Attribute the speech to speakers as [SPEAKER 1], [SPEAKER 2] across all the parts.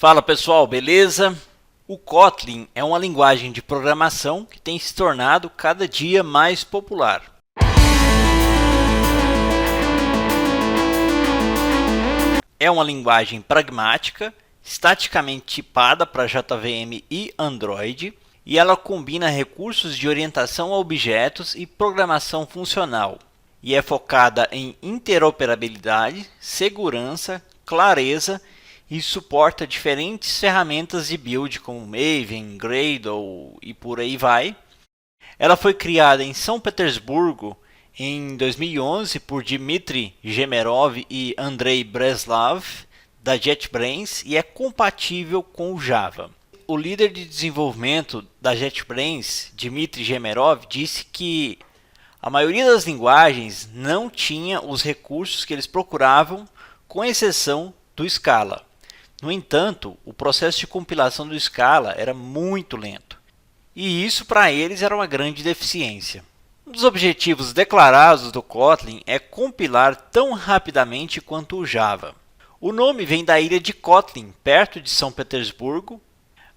[SPEAKER 1] Fala pessoal, beleza? O Kotlin é uma linguagem de programação que tem se tornado cada dia mais popular. É uma linguagem pragmática, estaticamente tipada para JVM e Android, e ela combina recursos de orientação a objetos e programação funcional, e é focada em interoperabilidade, segurança, clareza e suporta diferentes ferramentas de build como Maven, Gradle e por aí vai. Ela foi criada em São Petersburgo em 2011 por Dmitry Gemerov e Andrei Breslav da JetBrains e é compatível com o Java. O líder de desenvolvimento da JetBrains, Dmitry Gemerov, disse que a maioria das linguagens não tinha os recursos que eles procuravam, com exceção do Scala. No entanto, o processo de compilação do Scala era muito lento, e isso para eles era uma grande deficiência. Um dos objetivos declarados do Kotlin é compilar tão rapidamente quanto o Java. O nome vem da ilha de Kotlin, perto de São Petersburgo.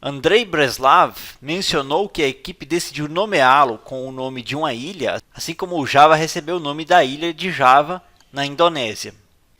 [SPEAKER 1] Andrei Breslav mencionou que a equipe decidiu nomeá-lo com o nome de uma ilha, assim como o Java recebeu o nome da ilha de Java, na Indonésia.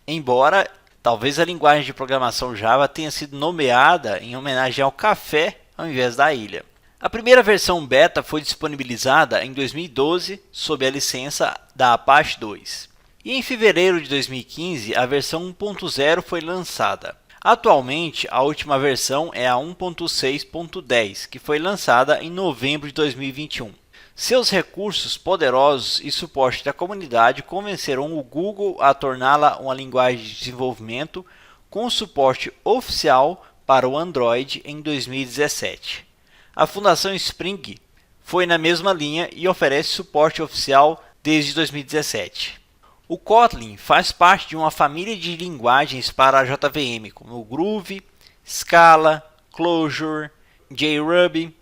[SPEAKER 1] Embora talvez a linguagem de programação Java tenha sido nomeada em homenagem ao café ao invés da ilha. A primeira versão beta foi disponibilizada em 2012 sob a licença da Apache 2. E em fevereiro de 2015 a versão 1.0 foi lançada. Atualmente a última versão é a 1.6.10, que foi lançada em novembro de 2021. Seus recursos poderosos e suporte da comunidade convenceram o Google a torná-la uma linguagem de desenvolvimento com suporte oficial para o Android em 2017. A Fundação Spring foi na mesma linha e oferece suporte oficial desde 2017. O Kotlin faz parte de uma família de linguagens para a JVM, como o Groove, Scala, Clojure, JRuby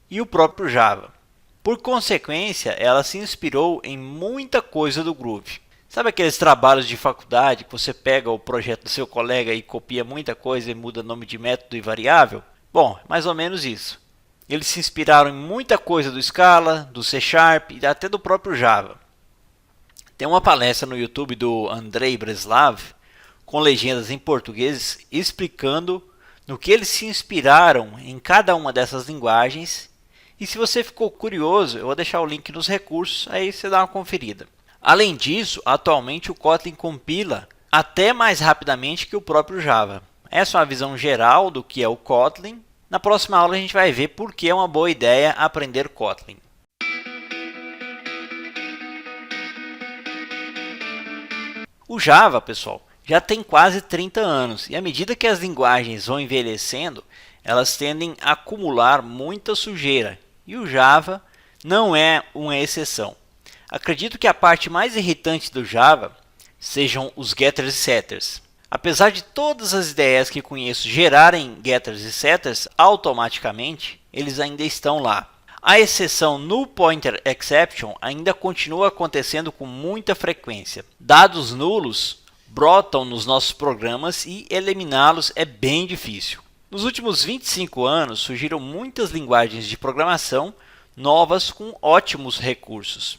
[SPEAKER 1] e o próprio Java. Por consequência, ela se inspirou em muita coisa do Groove. Sabe aqueles trabalhos de faculdade que você pega o projeto do seu colega e copia muita coisa e muda nome de método e variável? Bom, mais ou menos isso. Eles se inspiraram em muita coisa do Scala, do C# e até do próprio Java. Tem uma palestra no YouTube do Andrei Breslav com legendas em português explicando no que eles se inspiraram em cada uma dessas linguagens. E se você ficou curioso, eu vou deixar o link nos recursos, aí você dá uma conferida. Além disso, atualmente o Kotlin compila até mais rapidamente que o próprio Java. Essa é uma visão geral do que é o Kotlin. Na próxima aula a gente vai ver por que é uma boa ideia aprender Kotlin. O Java, pessoal, já tem quase 30 anos e à medida que as linguagens vão envelhecendo, elas tendem a acumular muita sujeira. E o Java não é uma exceção. Acredito que a parte mais irritante do Java sejam os getters e setters. Apesar de todas as ideias que conheço gerarem getters e setters automaticamente, eles ainda estão lá. A exceção null pointer exception ainda continua acontecendo com muita frequência. Dados nulos brotam nos nossos programas e eliminá-los é bem difícil. Nos últimos 25 anos surgiram muitas linguagens de programação novas com ótimos recursos.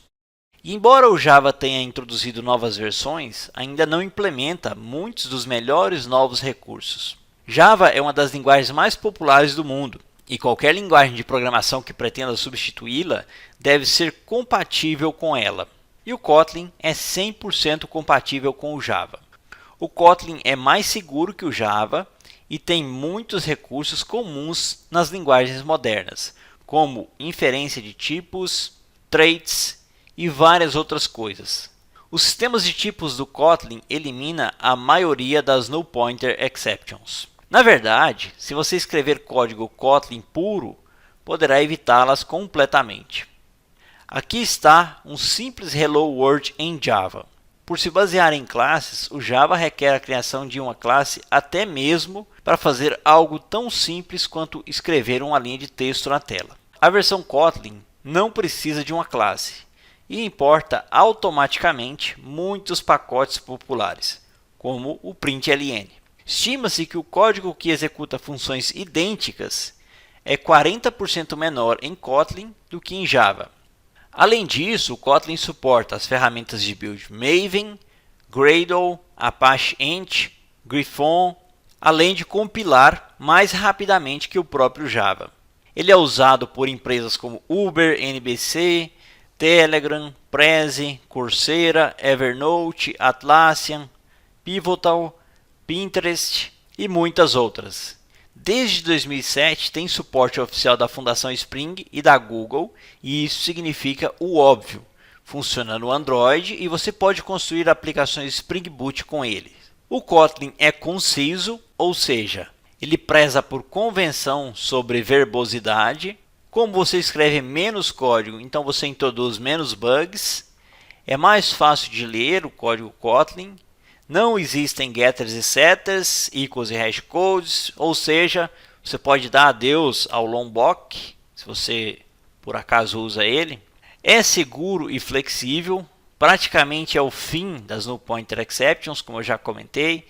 [SPEAKER 1] E embora o Java tenha introduzido novas versões, ainda não implementa muitos dos melhores novos recursos. Java é uma das linguagens mais populares do mundo e qualquer linguagem de programação que pretenda substituí-la deve ser compatível com ela. E o Kotlin é 100% compatível com o Java. O Kotlin é mais seguro que o Java e tem muitos recursos comuns nas linguagens modernas, como inferência de tipos, traits e várias outras coisas. Os sistemas de tipos do Kotlin elimina a maioria das null pointer exceptions. Na verdade, se você escrever código Kotlin puro, poderá evitá-las completamente. Aqui está um simples Hello World em Java. Por se basear em classes, o Java requer a criação de uma classe até mesmo para fazer algo tão simples quanto escrever uma linha de texto na tela. A versão Kotlin não precisa de uma classe e importa automaticamente muitos pacotes populares, como o println. Estima-se que o código que executa funções idênticas é 40% menor em Kotlin do que em Java. Além disso, o Kotlin suporta as ferramentas de build Maven, Gradle, Apache Ant, Griffon, além de compilar mais rapidamente que o próprio Java. Ele é usado por empresas como Uber, NBC, Telegram, Prezi, Coursera, Evernote, Atlassian, Pivotal, Pinterest e muitas outras. Desde 2007 tem suporte oficial da Fundação Spring e da Google, e isso significa o óbvio. Funciona no Android e você pode construir aplicações Spring Boot com ele. O Kotlin é conciso, ou seja, ele preza por convenção sobre verbosidade. Como você escreve menos código, então você introduz menos bugs. É mais fácil de ler o código Kotlin. Não existem getters e setters, equals e hashcodes, ou seja, você pode dar adeus ao Lombok, se você por acaso usa ele. É seguro e flexível, praticamente é o fim das null pointer exceptions, como eu já comentei.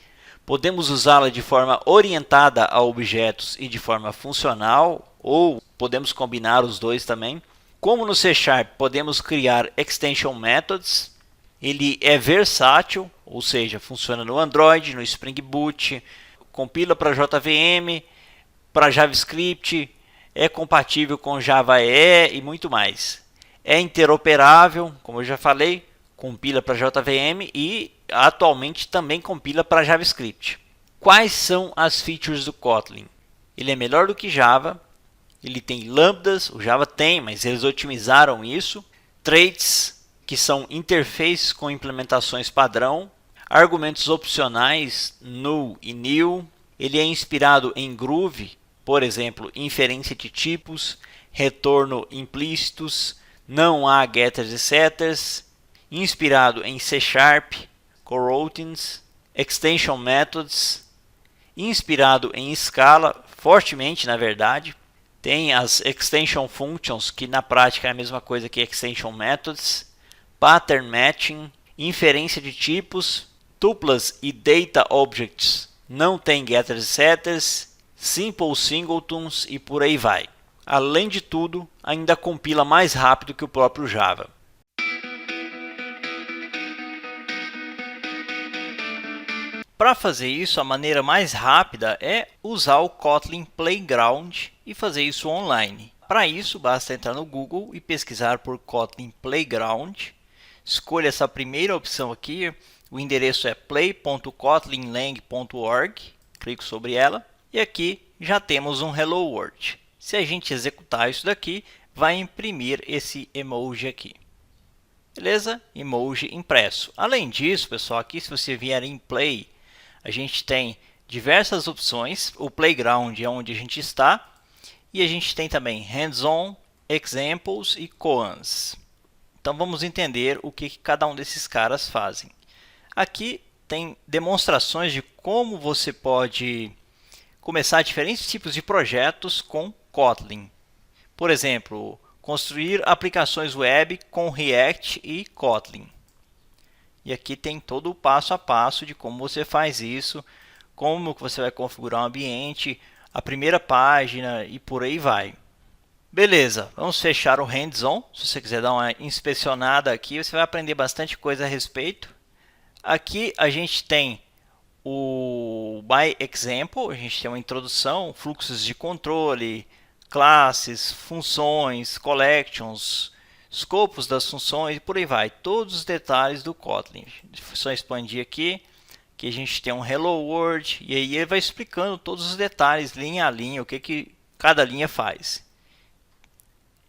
[SPEAKER 1] Podemos usá-la de forma orientada a objetos e de forma funcional, ou podemos combinar os dois também. Como no C#, podemos criar extension methods. Ele é versátil, ou seja, funciona no Android, no Spring Boot, compila para JVM, para JavaScript, é compatível com Java EE e muito mais. É interoperável, como eu já falei, compila para JVM e atualmente também compila para JavaScript. Quais são as features do Kotlin? Ele é melhor do que Java, ele tem lambdas, o Java tem, mas eles otimizaram isso, traits, que são interfaces com implementações padrão, argumentos opcionais, null e nil. Ele é inspirado em Groove, por exemplo, inferência de tipos, retorno implícitos, não há getters e setters, inspirado em C#, coroutines, extension methods, inspirado em Scala, fortemente na verdade. Tem as extension functions, que na prática é a mesma coisa que extension methods, pattern matching, inferência de tipos, tuplas e data objects, não tem getters e setters, simple singletons e por aí vai. Além de tudo, ainda compila mais rápido que o próprio Java. Para fazer isso, a maneira mais rápida é usar o Kotlin Playground e fazer isso online. Para isso, basta entrar no Google e pesquisar por Kotlin Playground. Escolha essa primeira opção aqui, o endereço é play.kotlinlang.org, clico sobre ela e aqui já temos um Hello World. Se a gente executar isso daqui, vai imprimir esse emoji aqui. Beleza? Emoji impresso. Além disso, pessoal, aqui se você vier em Play, a gente tem diversas opções. O Playground é onde a gente está. E a gente tem também Hands-on, Examples e Koans. Então vamos entender o que cada um desses caras fazem. Aqui tem demonstrações de como você pode começar diferentes tipos de projetos com Kotlin. Por exemplo, construir aplicações web com React e Kotlin. E aqui tem todo o passo a passo de como você faz isso, como você vai configurar um ambiente, a primeira página e por aí vai. Beleza, vamos fechar o hands-on. Se você quiser dar uma inspecionada aqui, você vai aprender bastante coisa a respeito. Aqui a gente tem o by example, a gente tem uma introdução, fluxos de controle, classes, funções, collections, escopos das funções e por aí vai. Todos os detalhes do Kotlin. Só expandir aqui, que a gente tem um Hello World e aí ele vai explicando todos os detalhes, linha a linha, o que cada linha faz.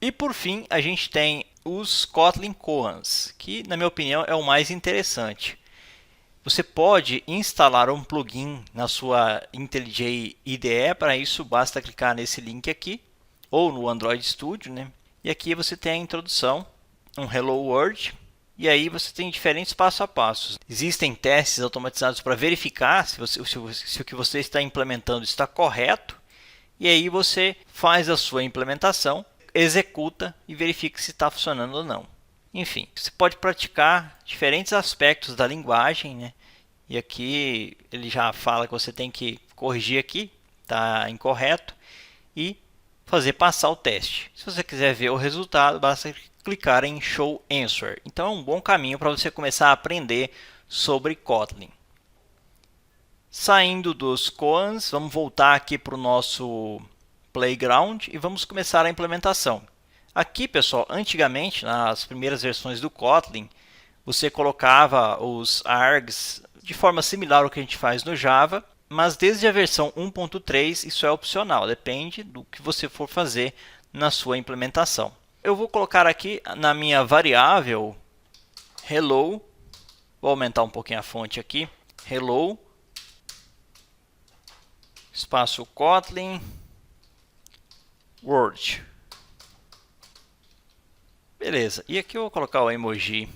[SPEAKER 1] E por fim, a gente tem os Kotlin Koans, que na minha opinião é o mais interessante. Você pode instalar um plugin na sua IntelliJ IDE, para isso basta clicar nesse link aqui, ou no Android Studio, né? E aqui você tem a introdução, um Hello World, e aí você tem diferentes passo a passos. Existem testes automatizados para verificar se o que você está implementando está correto, e aí você faz a sua implementação, executa e verifica se está funcionando ou não. Enfim, você pode praticar diferentes aspectos da linguagem, né? E aqui ele já fala que você tem que corrigir aqui, está incorreto, e fazer passar o teste. Se você quiser ver o resultado, basta clicar em Show Answer. Então é um bom caminho para você começar a aprender sobre Kotlin. Saindo dos koans, vamos voltar aqui para o nosso playground e vamos começar a implementação. Aqui, pessoal, antigamente, nas primeiras versões do Kotlin, você colocava os args de forma similar ao que a gente faz no Java, mas desde a versão 1.3 isso é opcional, depende do que você for fazer na sua implementação. Eu vou colocar aqui na minha variável hello, vou aumentar um pouquinho a fonte aqui, hello, espaço Kotlin, Word. Beleza, e aqui eu vou colocar o emoji.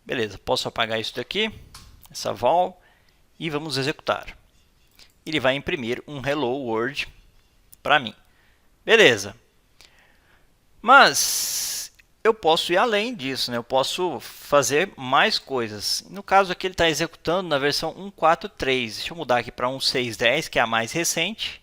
[SPEAKER 1] Beleza, posso apagar isso daqui, essa val, e vamos executar. Ele vai imprimir um Hello World para mim. Beleza. Mas eu posso ir além disso, né? Eu posso fazer mais coisas. No caso aqui ele está executando na versão 1.4.3. Deixa eu mudar aqui para 1.6.10, que é a mais recente.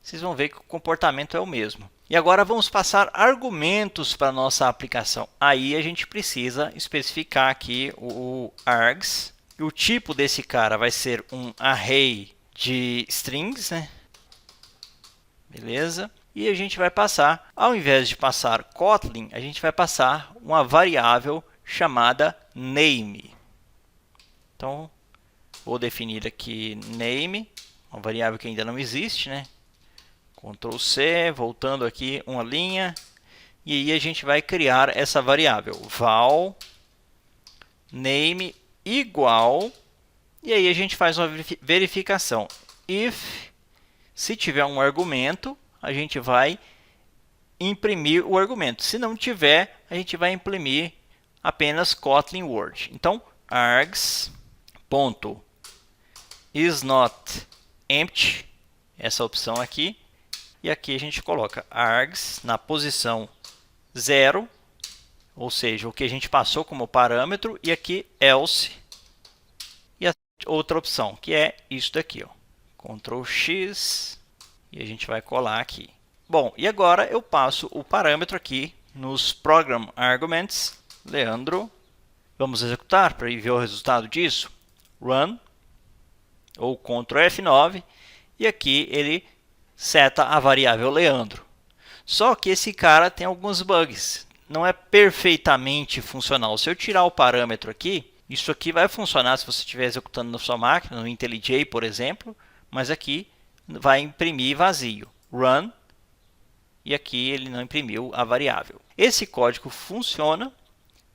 [SPEAKER 1] Vocês vão ver que o comportamento é o mesmo. E agora vamos passar argumentos para a nossa aplicação. Aí a gente precisa especificar aqui o args. E o tipo desse cara vai ser um array de strings, né? Beleza? E a gente vai passar, ao invés de passar Kotlin, a gente vai passar uma variável chamada name. Então, vou definir aqui name, uma variável que ainda não existe, né? Ctrl C, voltando aqui uma linha, e aí a gente vai criar essa variável val name igual, e aí a gente faz uma verificação. If, se tiver um argumento, a gente vai imprimir o argumento. Se não tiver, a gente vai imprimir apenas Kotlin Word. Então, args.isNotEmpty, essa opção aqui. E aqui a gente coloca args na posição 0, ou seja, o que a gente passou como parâmetro, e aqui else, e a outra opção, que é isso daqui, ó. Ctrl X, e a gente vai colar aqui. Bom, e agora eu passo o parâmetro aqui nos Program Arguments, Leandro. Vamos executar para ver o resultado disso. Run, ou Ctrl F9, e aqui ele seta a variável Leandro. Só que esse cara tem alguns bugs. Não é perfeitamente funcional. Se eu tirar o parâmetro aqui, isso aqui vai funcionar se você estiver executando na sua máquina, no IntelliJ, por exemplo, mas aqui vai imprimir vazio. Run, e aqui ele não imprimiu a variável. Esse código funciona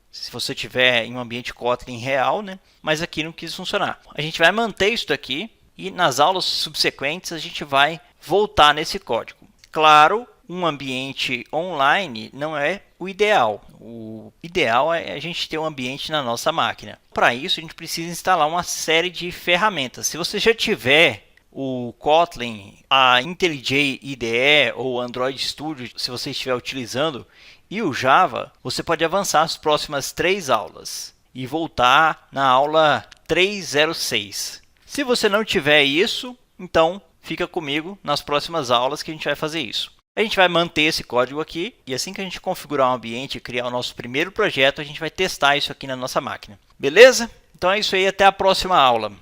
[SPEAKER 1] se você tiver em um ambiente Kotlin real, né? Mas aqui não quis funcionar. A gente vai manter isso daqui e nas aulas subsequentes a gente vai voltar nesse código. Claro, um ambiente online não é o ideal. O ideal é a gente ter um ambiente na nossa máquina. Para isso, a gente precisa instalar uma série de ferramentas. Se você já tiver o Kotlin, a IntelliJ IDE ou Android Studio, se você estiver utilizando, e o Java, você pode avançar as próximas 3 aulas e voltar na aula 306. Se você não tiver isso, então fica comigo nas próximas aulas que a gente vai fazer isso. A gente vai manter esse código aqui e assim que a gente configurar um ambiente e criar o nosso primeiro projeto, a gente vai testar isso aqui na nossa máquina. Beleza? Então é isso aí, até a próxima aula.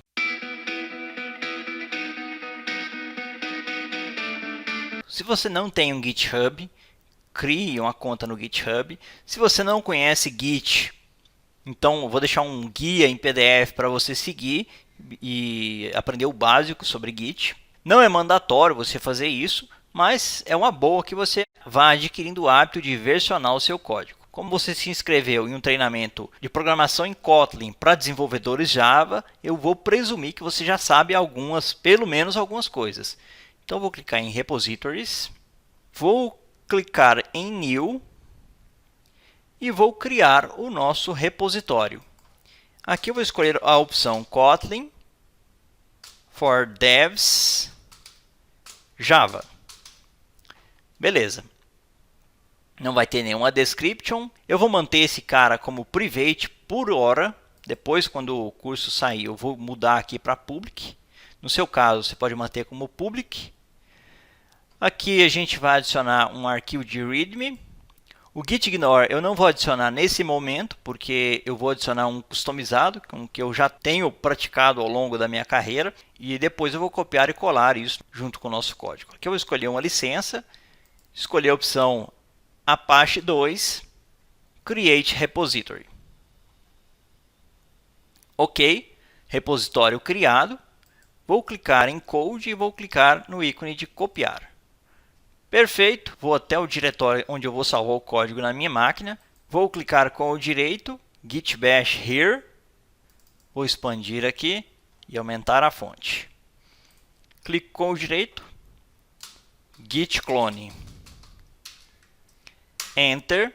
[SPEAKER 1] Se você não tem um GitHub, crie uma conta no GitHub. Se você não conhece Git, então eu vou deixar um guia em PDF para você seguir e aprender o básico sobre Git. Não é mandatório você fazer isso, mas é uma boa que você vá adquirindo o hábito de versionar o seu código. Como você se inscreveu em um treinamento de programação em Kotlin para desenvolvedores Java, eu vou presumir que você já sabe pelo menos algumas coisas. Então vou clicar em Repositories, vou clicar em New e vou criar o nosso repositório. Aqui eu vou escolher a opção Kotlin for Devs Java. Beleza. Não vai ter nenhuma description. Eu vou manter esse cara como private. por hora. Depois, quando o curso sair, eu vou mudar aqui para public. No seu caso, você pode manter como public. Aqui a gente vai adicionar um arquivo de readme. O gitignore eu não vou adicionar nesse momento, porque eu vou adicionar um customizado, com que eu já tenho praticado ao longo da minha carreira. E depois eu vou copiar e colar isso junto com o nosso código. Aqui eu vou escolher uma licença, escolher a opção Apache 2, Create Repository. Ok, repositório criado. Vou clicar em Code e vou clicar no ícone de copiar. Perfeito, vou até o diretório onde eu vou salvar o código na minha máquina. Vou clicar com o direito, Git Bash Here. Vou expandir aqui e aumentar a fonte. Clico com o direito, Git Clone. Enter.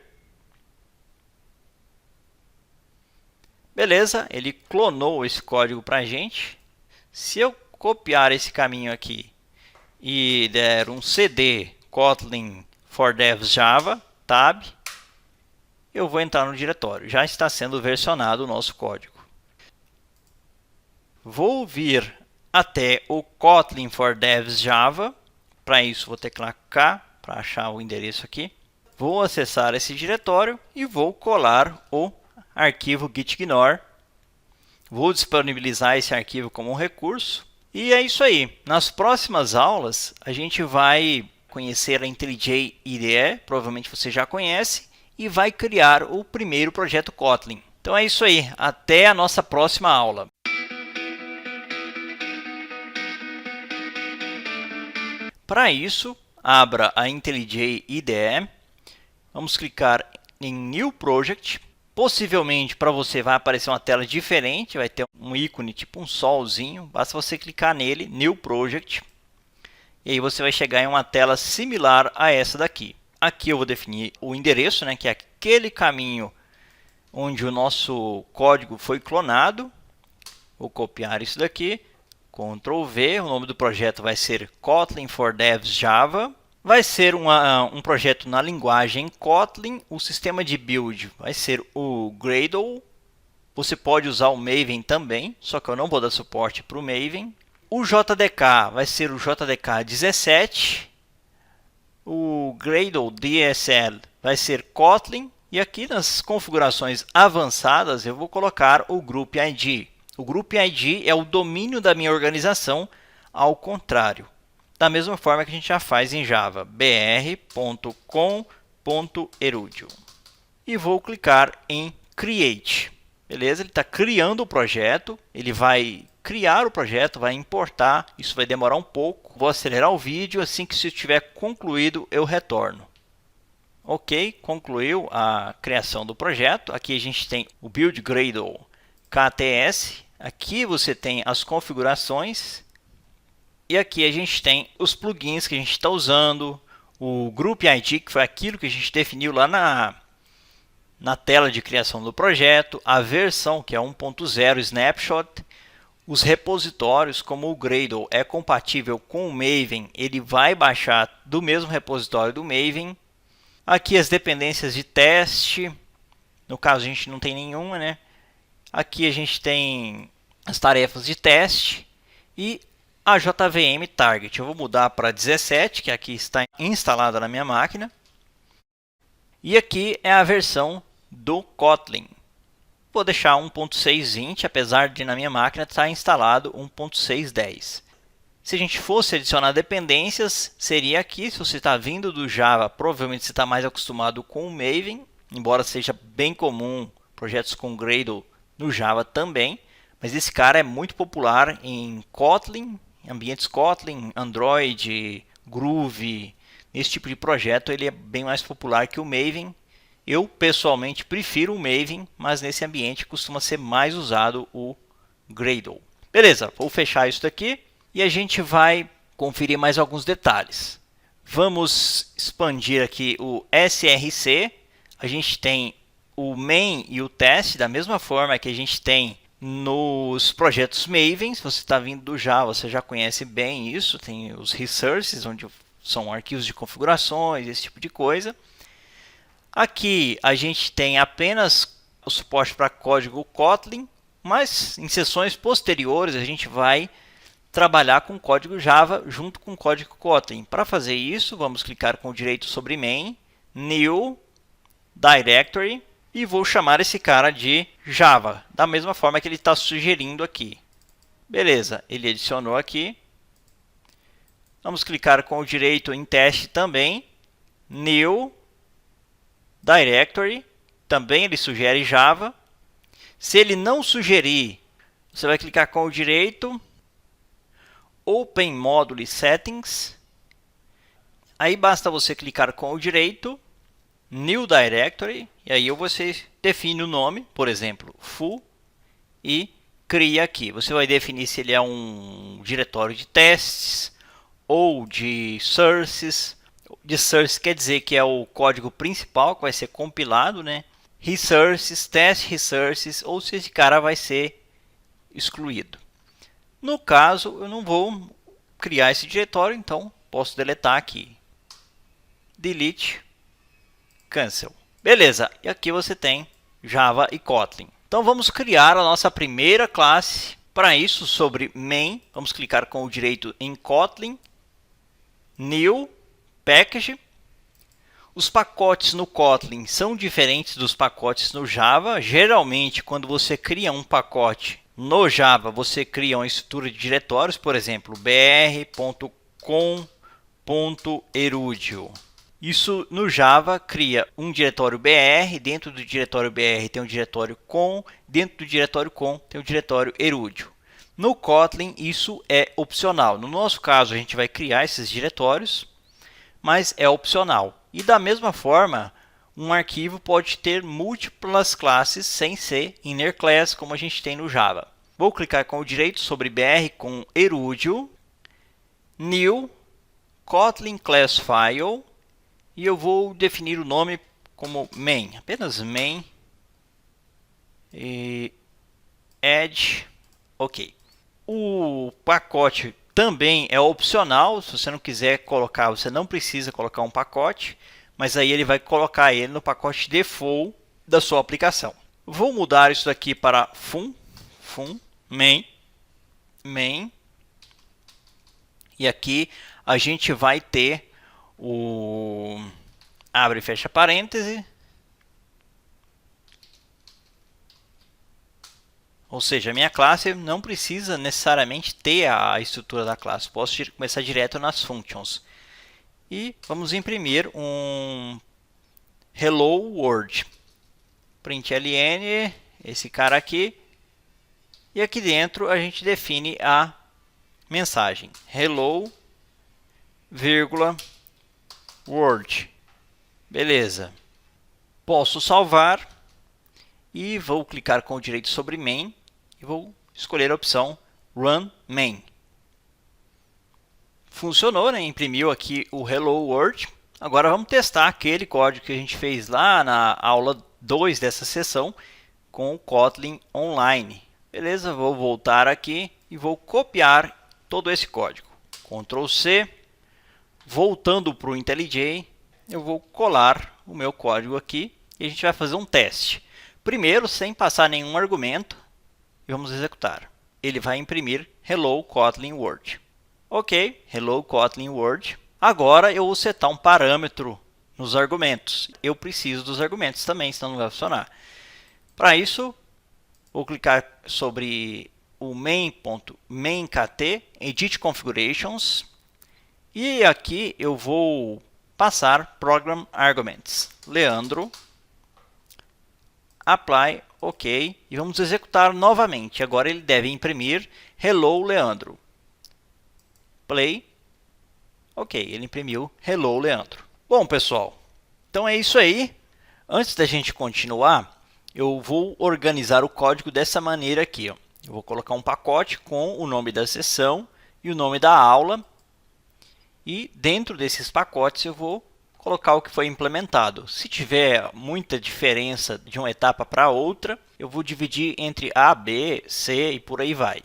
[SPEAKER 1] Beleza, ele clonou esse código para a gente. Se eu copiar esse caminho aqui e der um cd Kotlin for Devs Java, tab, eu vou entrar no diretório. Já está sendo versionado o nosso código. Vou vir até o Kotlin for Devs Java. Para isso, vou teclar K para achar o endereço aqui. Vou acessar esse diretório e vou colar o arquivo gitignore. Vou disponibilizar esse arquivo como um recurso. E é isso aí. Nas próximas aulas, a gente vai conhecer a IntelliJ IDE, provavelmente você já conhece, e vai criar o primeiro projeto Kotlin. Então é isso aí. Até a nossa próxima aula. Para isso, abra a IntelliJ IDE. Vamos clicar em New Project. Possivelmente para você vai aparecer uma tela diferente, vai ter um ícone tipo um solzinho, basta você clicar nele, New Project, e aí você vai chegar em uma tela similar a essa daqui. Aqui eu vou definir o endereço, né, que é aquele caminho onde o nosso código foi clonado. Vou copiar isso daqui, Ctrl V, o nome do projeto vai ser Kotlin for Devs Java. Vai ser um projeto na linguagem Kotlin. O sistema de build vai ser o Gradle. Você pode usar o Maven também, só que eu não vou dar suporte para o Maven. O JDK vai ser o JDK 17. O Gradle DSL vai ser Kotlin. E aqui nas configurações avançadas eu vou colocar o Group ID. O Group ID é o domínio da minha organização, ao contrário. Da mesma forma que a gente já faz em Java, br.com.erudio. E vou clicar em Create. Beleza? Ele está criando o projeto, ele vai criar o projeto, vai importar, isso vai demorar um pouco. Vou acelerar o vídeo, assim que isso estiver concluído eu retorno. Ok, concluiu a criação do projeto. Aqui a gente tem o Build Gradle KTS. Aqui você tem as configurações. E aqui a gente tem os plugins que a gente está usando, o Group ID, que foi aquilo que a gente definiu lá na tela de criação do projeto, a versão, que é 1.0 Snapshot, os repositórios, como o Gradle é compatível com o Maven, ele vai baixar do mesmo repositório do Maven. Aqui as dependências de teste, no caso a gente não tem nenhuma, né? Aqui a gente tem as tarefas de teste e a JVM Target. Eu vou mudar para 17, que aqui está instalada na minha máquina. E aqui é a versão do Kotlin. Vou deixar 1.6.20, apesar de na minha máquina estar instalado 1.6.10. Se a gente fosse adicionar dependências, seria aqui. Se você está vindo do Java, provavelmente você está mais acostumado com o Maven, embora seja bem comum projetos com Gradle no Java também. Mas esse cara é muito popular em Kotlin, ambientes Kotlin, Android, Groove. Nesse tipo de projeto ele é bem mais popular que o Maven. Eu pessoalmente prefiro o Maven, mas nesse ambiente costuma ser mais usado o Gradle. Beleza, vou fechar isso daqui e a gente vai conferir mais alguns detalhes. Vamos expandir aqui o SRC. A gente tem o main e o test da mesma forma que a gente tem nos projetos Maven. Se você está vindo do Java, você já conhece bem isso. Tem os resources, onde são arquivos de configurações, esse tipo de coisa. Aqui a gente tem apenas o suporte para código Kotlin, mas em sessões posteriores a gente vai trabalhar com código Java junto com código Kotlin. Para fazer isso, vamos clicar com o direito sobre Main, New, Directory, e vou chamar esse cara de Java, da mesma forma que ele está sugerindo aqui. Beleza, ele adicionou aqui. Vamos clicar com o direito em teste também, New, Directory, também ele sugere Java. Se ele não sugerir, você vai clicar com o direito, Open Module Settings. Aí basta você clicar com o direito, New Directory, e aí você define o nome, por exemplo, full, e cria aqui. Você vai definir se ele é um diretório de testes ou de sources. De source quer dizer que é o código principal que vai ser compilado, né? Resources, test resources, ou se esse cara vai ser excluído. No caso, eu não vou criar esse diretório, então posso deletar aqui. Delete, cancel. Beleza, e aqui você tem Java e Kotlin. Então vamos criar a nossa primeira classe. Para isso, sobre main, vamos clicar com o direito em Kotlin, New, Package. Os pacotes no Kotlin são diferentes dos pacotes no Java. Geralmente, quando você cria um pacote no Java, você cria uma estrutura de diretórios, por exemplo, br.com.erudio. Isso no Java cria um diretório BR, dentro do diretório BR tem um diretório com, dentro do diretório com tem um diretório erudio. No Kotlin isso é opcional. No nosso caso a gente vai criar esses diretórios, mas é opcional. E da mesma forma, um arquivo pode ter múltiplas classes sem ser inner class, como a gente tem no Java. Vou clicar com o direito sobre br com erudio, new, Kotlin class file, e eu vou definir o nome como main, apenas main, e add, ok. O pacote também é opcional, se você não quiser colocar, você não precisa colocar um pacote, mas aí ele vai colocar ele no pacote default da sua aplicação. Vou mudar isso daqui para fun, main, e aqui a gente vai ter o abre e fecha parêntese, ou seja, a minha classe não precisa necessariamente ter a estrutura da classe, posso começar direto nas functions. E vamos imprimir um hello world, println, esse cara aqui, e aqui dentro a gente define a mensagem hello, vírgula, world. Beleza. Posso salvar e vou clicar com o direito sobre main e vou escolher a opção run main. Funcionou, né? Imprimiu aqui o hello world. Agora vamos testar aquele código que a gente fez lá na aula 2 dessa sessão com o Kotlin Online. Beleza, vou voltar aqui e vou copiar todo esse código. Ctrl C. Voltando para o IntelliJ, eu vou colar o meu código aqui e a gente vai fazer um teste. Primeiro, sem passar nenhum argumento, e vamos executar. Ele vai imprimir Hello Kotlin World. Ok, Hello Kotlin World. Agora eu vou setar um parâmetro nos argumentos. Eu preciso dos argumentos também, senão não vai funcionar. Para isso, vou clicar sobre o main.mainkt, Edit Configurations. E aqui eu vou passar Program Arguments. Leandro, apply, ok. E vamos executar novamente. Agora ele deve imprimir Hello Leandro. Play. Ok, ele imprimiu Hello Leandro. Bom, pessoal, então é isso aí. Antes da gente continuar, eu vou organizar o código dessa maneira aqui. Ó. Eu vou colocar um pacote com o nome da sessão e o nome da aula. E dentro desses pacotes eu vou colocar o que foi implementado. Se tiver muita diferença de uma etapa para outra, eu vou dividir entre A, B, C e por aí vai.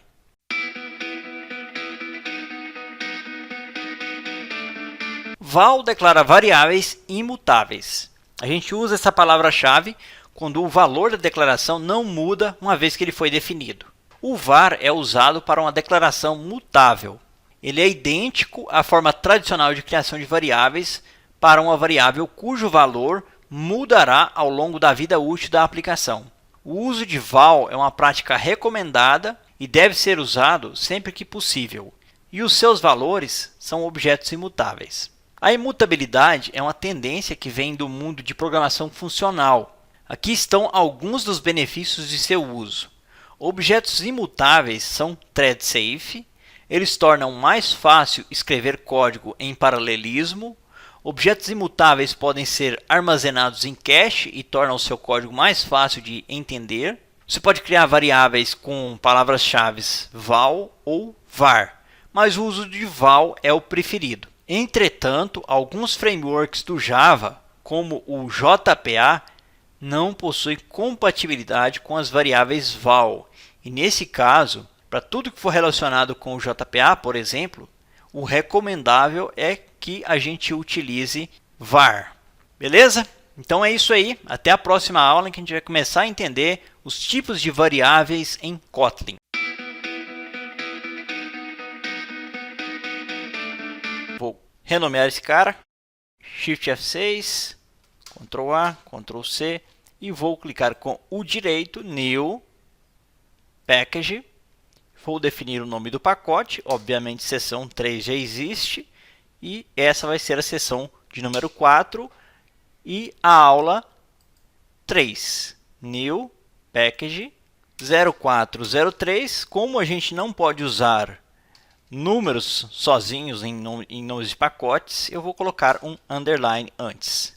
[SPEAKER 1] Val declara variáveis imutáveis. A gente usa essa palavra-chave quando o valor da declaração não muda uma vez que ele foi definido. O var é usado para uma declaração mutável. Ele é idêntico à forma tradicional de criação de variáveis para uma variável cujo valor mudará ao longo da vida útil da aplicação. O uso de val é uma prática recomendada e deve ser usado sempre que possível, e os seus valores são objetos imutáveis. A imutabilidade é uma tendência que vem do mundo de programação funcional. Aqui estão alguns dos benefícios de seu uso. Objetos imutáveis são thread safe, eles tornam mais fácil escrever código em paralelismo. Objetos imutáveis podem ser armazenados em cache e tornam o seu código mais fácil de entender. Você pode criar variáveis com palavras-chave val ou var, mas o uso de val é o preferido. Entretanto, alguns frameworks do Java, como o JPA, não possuem compatibilidade com as variáveis val. E nesse caso, para tudo que for relacionado com o JPA, por exemplo, o recomendável é que a gente utilize var. Beleza? Então é isso aí. Até a próxima aula em que a gente vai começar a entender os tipos de variáveis em Kotlin. Vou renomear esse cara. Shift F6, Ctrl A, Ctrl C e vou clicar com o direito New Package. Vou definir o nome do pacote, obviamente seção 3 já existe, e essa vai ser a seção de número 4 e a aula 3, New Package 0403. Como a gente não pode usar números sozinhos em nomes de pacotes, eu vou colocar um underline antes.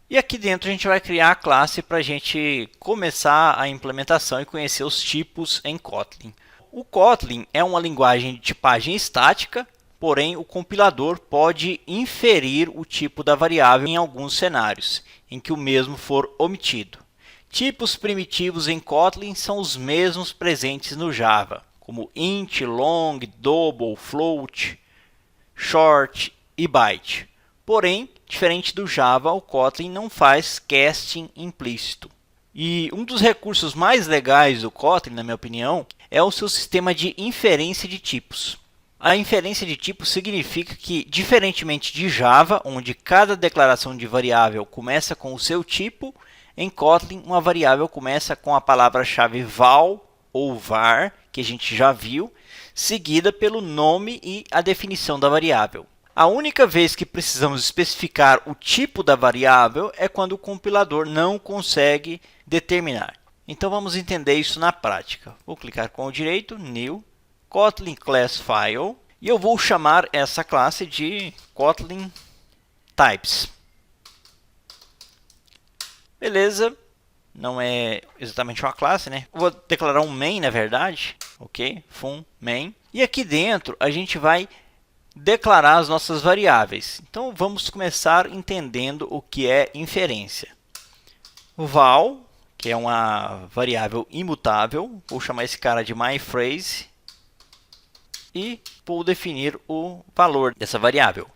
[SPEAKER 1] E aqui dentro a gente vai criar a classe para a gente começar a implementação e conhecer os tipos em Kotlin. O Kotlin é uma linguagem de tipagem estática, porém o compilador pode inferir o tipo da variável em alguns cenários, em que o mesmo for omitido. Tipos primitivos em Kotlin são os mesmos presentes no Java, como int, long, double, float, short e byte. Porém, diferente do Java, o Kotlin não faz casting implícito. E um dos recursos mais legais do Kotlin, na minha opinião, é o seu sistema de inferência de tipos. A inferência de tipos significa que, diferentemente de Java, onde cada declaração de variável começa com o seu tipo, em Kotlin uma variável começa com a palavra-chave val ou var, que a gente já viu, seguida pelo nome e a definição da variável. A única vez que precisamos especificar o tipo da variável é quando o compilador não consegue determinar. Então vamos entender isso na prática. Vou clicar com o direito, New, Kotlin Class File, e eu vou chamar essa classe de Kotlin Types. Beleza, não é exatamente uma classe, né? Vou declarar um main, na verdade, ok? Fun main. E aqui dentro a gente vai declarar as nossas variáveis. Então vamos começar entendendo o que é inferência. Val, que é uma variável imutável, vou chamar esse cara de myPhrase e vou definir o valor dessa variável.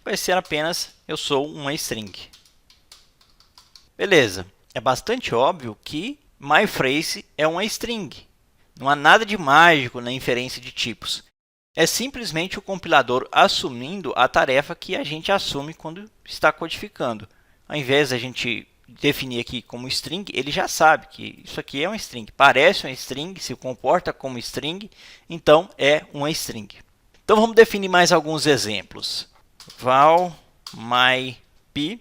[SPEAKER 1] Vai ser apenas eu sou uma string. Beleza, é bastante óbvio que myPhrase é uma string. Não há nada de mágico na inferência de tipos. É simplesmente o compilador assumindo a tarefa que a gente assume quando está codificando. Ao invés de a gente definir aqui como string, ele já sabe que isso aqui é uma string. Parece uma string, se comporta como string, então é uma string. Então vamos definir mais alguns exemplos. Val myP,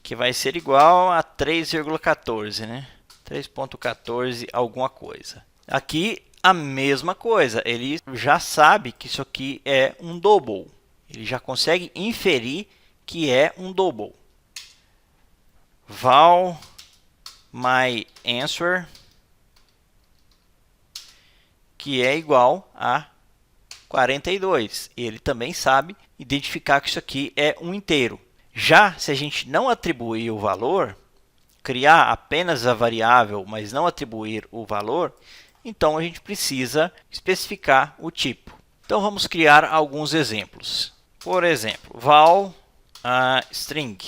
[SPEAKER 1] que vai ser igual a 3,14, né? 3.14 alguma coisa. Aqui a mesma coisa, ele já sabe que isso aqui é um double. Ele já consegue inferir que é um double. Val myAnswer, que é igual a 42. Ele também sabe identificar que isso aqui é um inteiro. Já se a gente não atribuir o valor, criar apenas a variável, mas não atribuir o valor, então a gente precisa especificar o tipo. Então vamos criar alguns exemplos. Por exemplo, val string,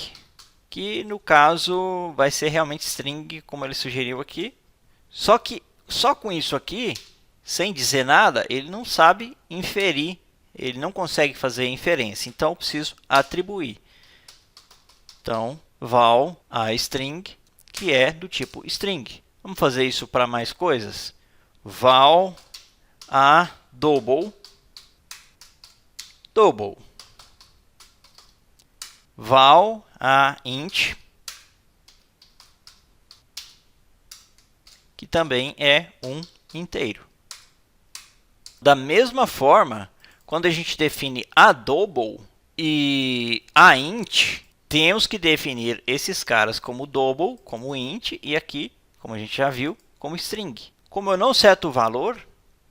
[SPEAKER 1] que no caso vai ser realmente string, como ele sugeriu aqui. Só que só com isso aqui, sem dizer nada, ele não sabe inferir, ele não consegue fazer inferência. Então eu preciso atribuir. Então, val a string, que é do tipo string. Vamos fazer isso para mais coisas? Val a double, double. Val a int, que também é um inteiro. Da mesma forma, quando a gente define a double e a int, temos que definir esses caras como double, como int, e aqui, como a gente já viu, como string. Como eu não seto o valor,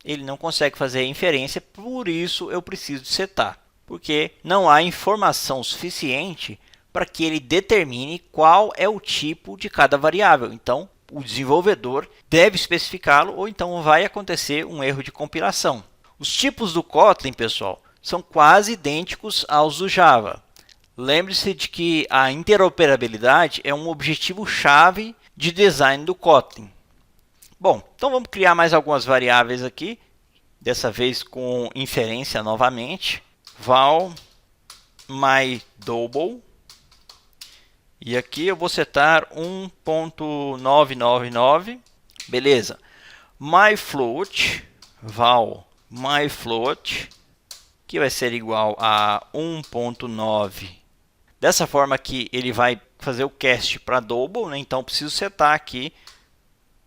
[SPEAKER 1] ele não consegue fazer a inferência, por isso eu preciso setar. Porque não há informação suficiente para que ele determine qual é o tipo de cada variável. Então, o desenvolvedor deve especificá-lo ou então vai acontecer um erro de compilação. Os tipos do Kotlin, pessoal, são quase idênticos aos do Java. Lembre-se de que a interoperabilidade é um objetivo-chave de design do Kotlin. Bom, então vamos criar mais algumas variáveis aqui, dessa vez com inferência novamente. Val myDouble. E aqui eu vou setar 1.999. Beleza. MyFloat, val myFloat, que vai ser igual a 1.9. Dessa forma que ele vai fazer o cast para double, né? Então eu preciso setar aqui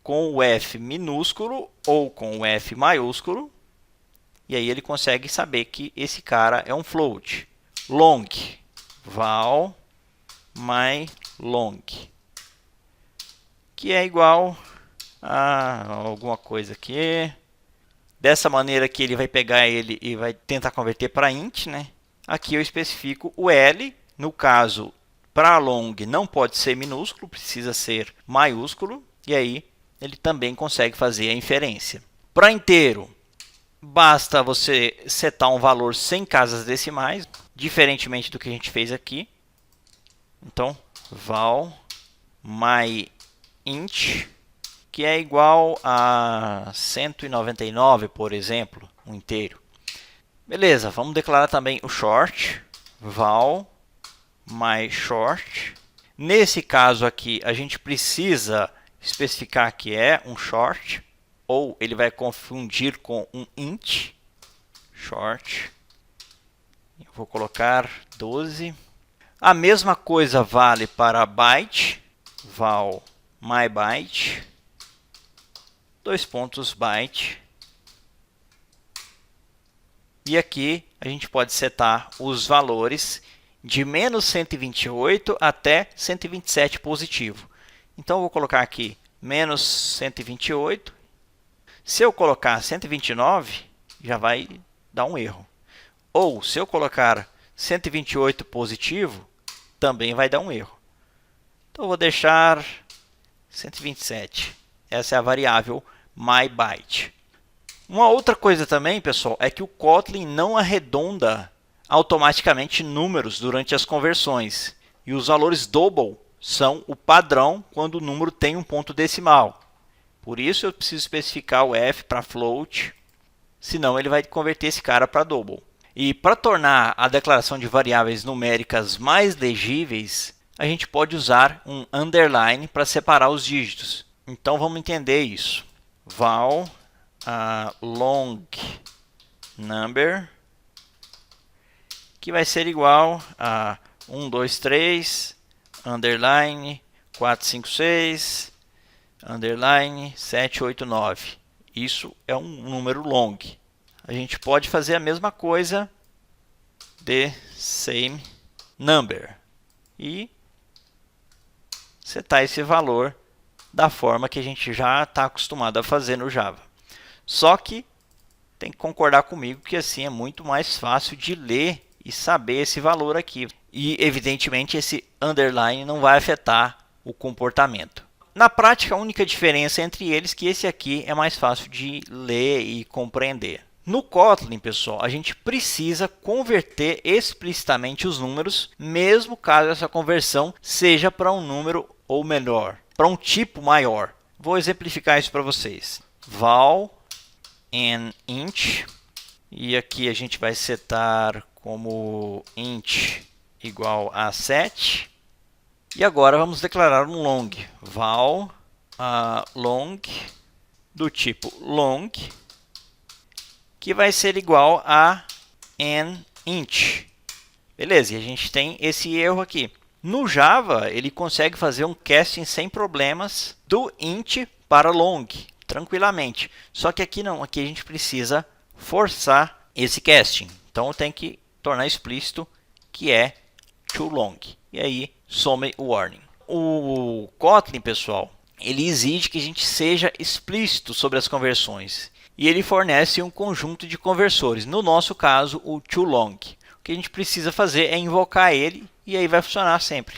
[SPEAKER 1] com o F minúsculo ou com o F maiúsculo. E aí ele consegue saber que esse cara é um float. Long, val myLong, que é igual a alguma coisa aqui. Dessa maneira que ele vai pegar ele e vai tentar converter para int, né? Aqui eu especifico o L. No caso, para long não pode ser minúsculo, precisa ser maiúsculo. E aí ele também consegue fazer a inferência. Para inteiro, basta você setar um valor sem casas decimais, diferentemente do que a gente fez aqui. Então, val myInt, que é igual a 199, por exemplo, um inteiro. Beleza, vamos declarar também o short, val myShort. Nesse caso aqui, a gente precisa especificar que é um short, ou ele vai confundir com um int, short. Eu vou colocar 12. A mesma coisa vale para byte, val myByte, byte. E aqui a gente pode setar os valores de menos 128 até 127 positivo. Então eu vou colocar aqui menos 128. Se eu colocar 129, já vai dar um erro. Ou se eu colocar 128 positivo, também vai dar um erro. Então eu vou deixar 127. Essa é a variável myByte. Uma outra coisa também, pessoal, é que o Kotlin não arredonda automaticamente números durante as conversões. E os valores double são o padrão quando o número tem um ponto decimal. Por isso eu preciso especificar o F para float, senão ele vai converter esse cara para double. E para tornar a declaração de variáveis numéricas mais legíveis, a gente pode usar um underline para separar os dígitos. Então vamos entender isso. Val long number, que vai ser igual a 1, 2, 3, underline 4, 5, 6, underline 7, 8, 9. Isso é um número long. A gente pode fazer a mesma coisa de same number e setar esse valor da forma que a gente já está acostumado a fazer no Java. Só que tem que concordar comigo que assim é muito mais fácil de ler e saber esse valor aqui. E evidentemente esse underline não vai afetar o comportamento. Na prática, a única diferença entre eles é que esse aqui é mais fácil de ler e compreender. No Kotlin, pessoal, a gente precisa converter explicitamente os números, mesmo caso essa conversão seja para um número, ou melhor, para um tipo maior. Vou exemplificar isso para vocês. Val n int, e aqui a gente vai setar como int igual a 7. E agora vamos declarar um long. Val long do tipo long, que vai ser igual a nInt. Beleza, e a gente tem esse erro aqui. No Java, ele consegue fazer um casting sem problemas do int para long, tranquilamente. Só que aqui não, aqui a gente precisa forçar esse casting. Então, tem que tornar explícito que é too long. E aí, some o warning. O Kotlin, pessoal, ele exige que a gente seja explícito sobre as conversões. E ele fornece um conjunto de conversores, no nosso caso, o toLong. O que a gente precisa fazer é invocar ele e aí vai funcionar sempre.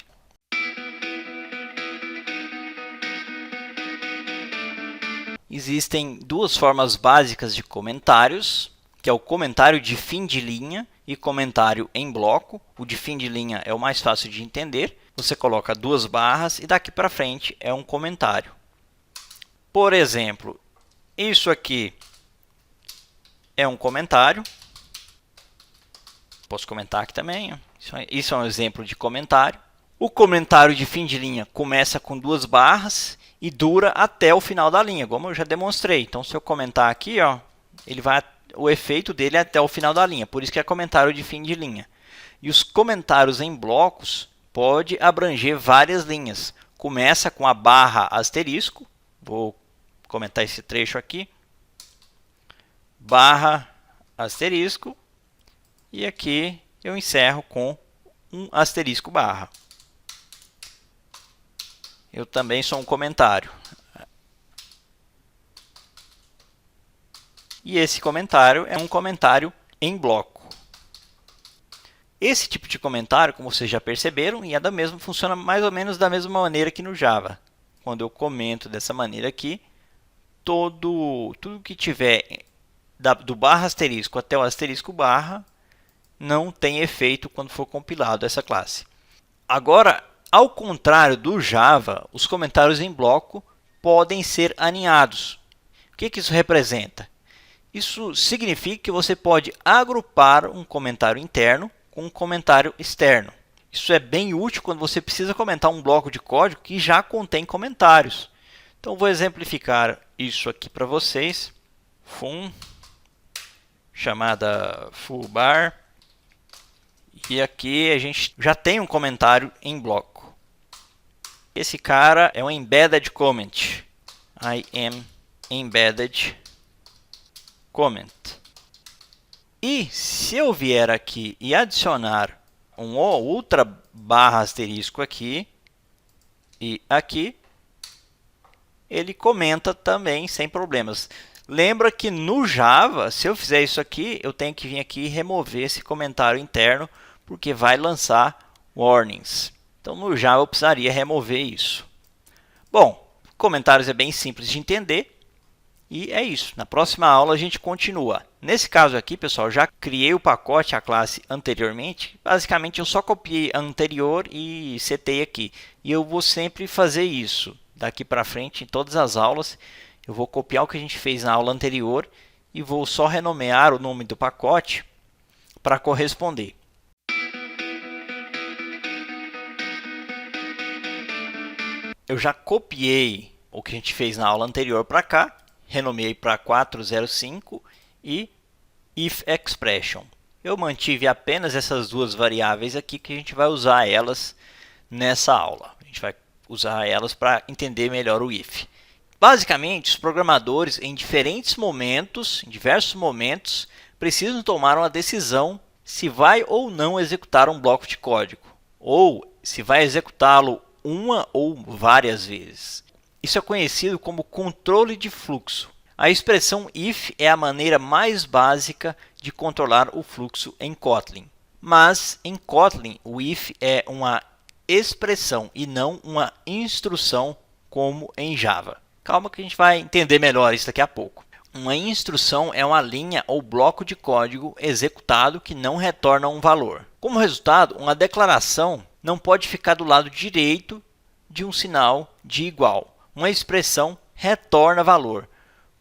[SPEAKER 1] Existem duas formas básicas de comentários, que é o comentário de fim de linha e comentário em bloco. O de fim de linha é o mais fácil de entender. Você coloca duas barras e daqui para frente é um comentário. Por exemplo, isso aqui é um comentário. Posso comentar aqui também. Isso é um exemplo de comentário. O comentário de fim de linha começa com duas barras e dura até o final da linha, como eu já demonstrei. Então, se eu comentar aqui, ó, o efeito dele é até o final da linha. Por isso que é comentário de fim de linha. E os comentários em blocos pode abranger várias linhas. Começa com a barra asterisco. Vou comentar esse trecho aqui. Barra asterisco. E aqui eu encerro com um asterisco barra. Eu também sou um comentário. E esse comentário é um comentário em bloco. Esse tipo de comentário, como vocês já perceberam, funciona mais ou menos da mesma maneira que no Java. Quando eu comento dessa maneira aqui, tudo que tiver do barra asterisco até o asterisco barra não tem efeito quando for compilado essa classe. Agora, ao contrário do Java, os comentários em bloco podem ser aninhados. O que isso representa? Isso significa que você pode agrupar um comentário interno com um comentário externo. Isso é bem útil quando você precisa comentar um bloco de código que já contém comentários. Então, vou exemplificar isso aqui para vocês. Fun, chamada fullbar. E aqui a gente já tem um comentário em bloco. Esse cara é um embedded comment. I am embedded comment. E se eu vier aqui e adicionar um outra barra asterisco aqui e aqui, ele comenta também sem problemas. Lembra que no Java, se eu fizer isso aqui, eu tenho que vir aqui e remover esse comentário interno, porque vai lançar warnings. Então, no Java, eu precisaria remover isso. Bom, comentários é bem simples de entender. E é isso. Na próxima aula, a gente continua. Nesse caso aqui, pessoal, já criei o pacote, a classe anteriormente. Basicamente, eu só copiei a anterior e setei aqui. E eu vou sempre fazer isso. Daqui para frente, em todas as aulas, eu vou copiar o que a gente fez na aula anterior e vou só renomear o nome do pacote para corresponder. Eu já copiei o que a gente fez na aula anterior para cá, renomeei para 405 e if expression. Eu mantive apenas essas duas variáveis aqui que a gente vai usar elas nessa aula. A gente vai usar elas para entender melhor o if. Basicamente, os programadores em diversos momentos, precisam tomar uma decisão se vai ou não executar um bloco de código, ou se vai executá-lo uma ou várias vezes. Isso é conhecido como controle de fluxo. A expressão if é a maneira mais básica de controlar o fluxo em Kotlin. Mas em Kotlin, o if é uma expressão e não uma instrução como em Java. Calma que a gente vai entender melhor isso daqui a pouco. Uma instrução é uma linha ou bloco de código executado que não retorna um valor. Como resultado, uma declaração não pode ficar do lado direito de um sinal de igual. Uma expressão retorna valor.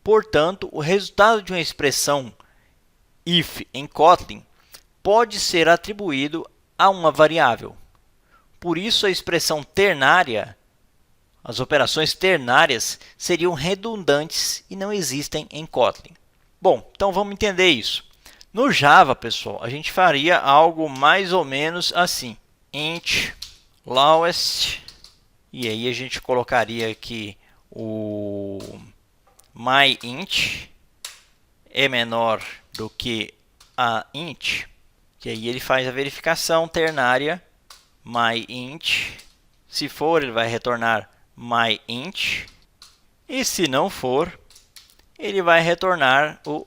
[SPEAKER 1] Portanto, o resultado de uma expressão if em Kotlin pode ser atribuído a uma variável. Por isso, a expressão ternária, as operações ternárias, seriam redundantes e não existem em Kotlin. Bom, então vamos entender isso. No Java, pessoal, a gente faria algo mais ou menos assim. Int lowest, e aí a gente colocaria aqui o myInt é menor do que a int, que aí ele faz a verificação ternária myInt. Se for, ele vai retornar myInt, e se não for, ele vai retornar o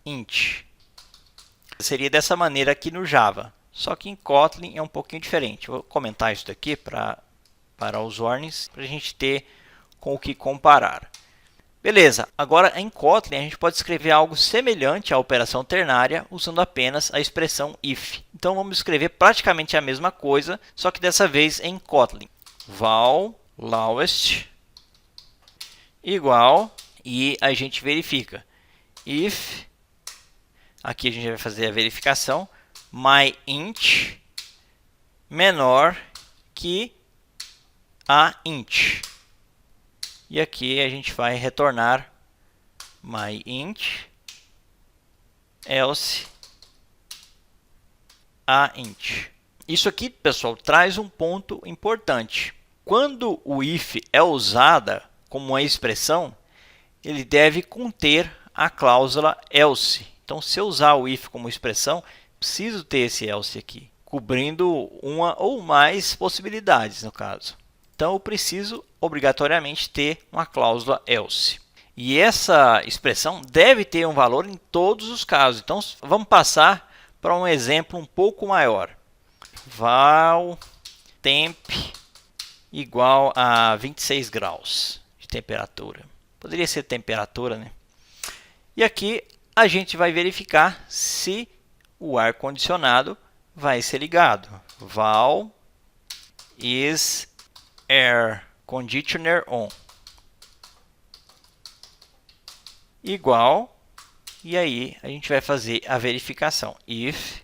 [SPEAKER 1] aint. Seria dessa maneira aqui no Java, só que em Kotlin é um pouquinho diferente. Vou comentar isso daqui para os warnings, para a gente ter com o que comparar. Beleza, agora em Kotlin a gente pode escrever algo semelhante à operação ternária usando apenas a expressão if. Então vamos escrever praticamente a mesma coisa, só que dessa vez em Kotlin. Val lowest igual, e a gente verifica. If, aqui a gente vai fazer a verificação, myInt menor que a int. E aqui a gente vai retornar myInt else aint. Isso aqui, pessoal, traz um ponto importante. Quando o if é usada como uma expressão, ele deve conter a cláusula else. Então, se eu usar o if como expressão, preciso ter esse else aqui, cobrindo uma ou mais possibilidades no caso. Então, eu preciso obrigatoriamente ter uma cláusula else. E essa expressão deve ter um valor em todos os casos. Então, vamos passar para um exemplo um pouco maior. Val temp igual a 26 graus de temperatura. Poderia ser temperatura, né? E aqui a gente vai verificar se o ar-condicionado vai ser ligado. Val is air conditioner on igual, e aí a gente vai fazer a verificação. If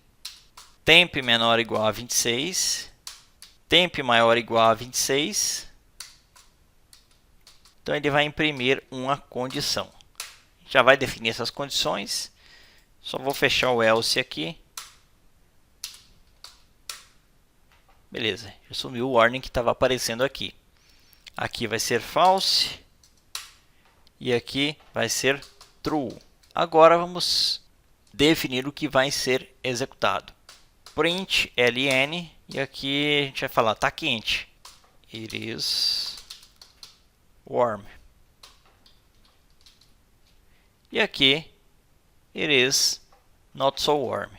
[SPEAKER 1] temp menor ou igual a 26, temp maior ou igual a 26, então ele vai imprimir uma condição. Já vai definir essas condições, só vou fechar o else aqui. Beleza, já sumiu o warning que estava aparecendo aqui. Aqui vai ser false e aqui vai ser true. Agora vamos definir o que vai ser executado. Print ln, e aqui a gente vai falar está quente. It is warm. E aqui it is not so warm.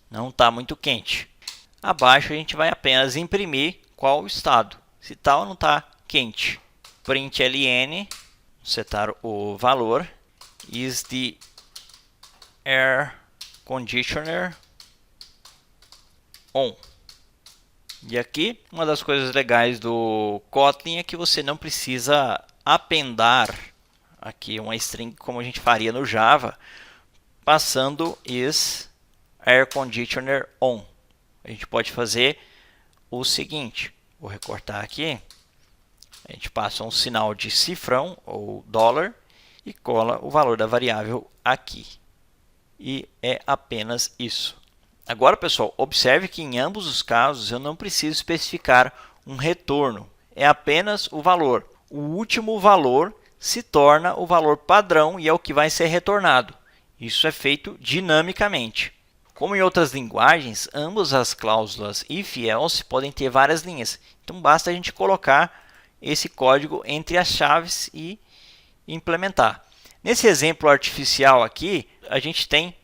[SPEAKER 1] Não está muito quente. Abaixo a gente vai apenas imprimir qual o estado, se está ou não está quente. Print ln, setar o valor, is the air conditioner on. E aqui, uma das coisas legais do Kotlin é que você não precisa apendar aqui uma string como a gente faria no Java, passando is air conditioner on. A gente pode fazer o seguinte, vou recortar aqui, a gente passa um sinal de cifrão ou dólar e cola o valor da variável aqui. E é apenas isso. Agora, pessoal, observe que em ambos os casos eu não preciso especificar um retorno, é apenas o valor. O último valor se torna o valor padrão e é o que vai ser retornado. Isso é feito dinamicamente. Como em outras linguagens, ambas as cláusulas if e else podem ter várias linhas. Então basta a gente colocar esse código entre as chaves e implementar. Nesse exemplo artificial aqui, a gente tem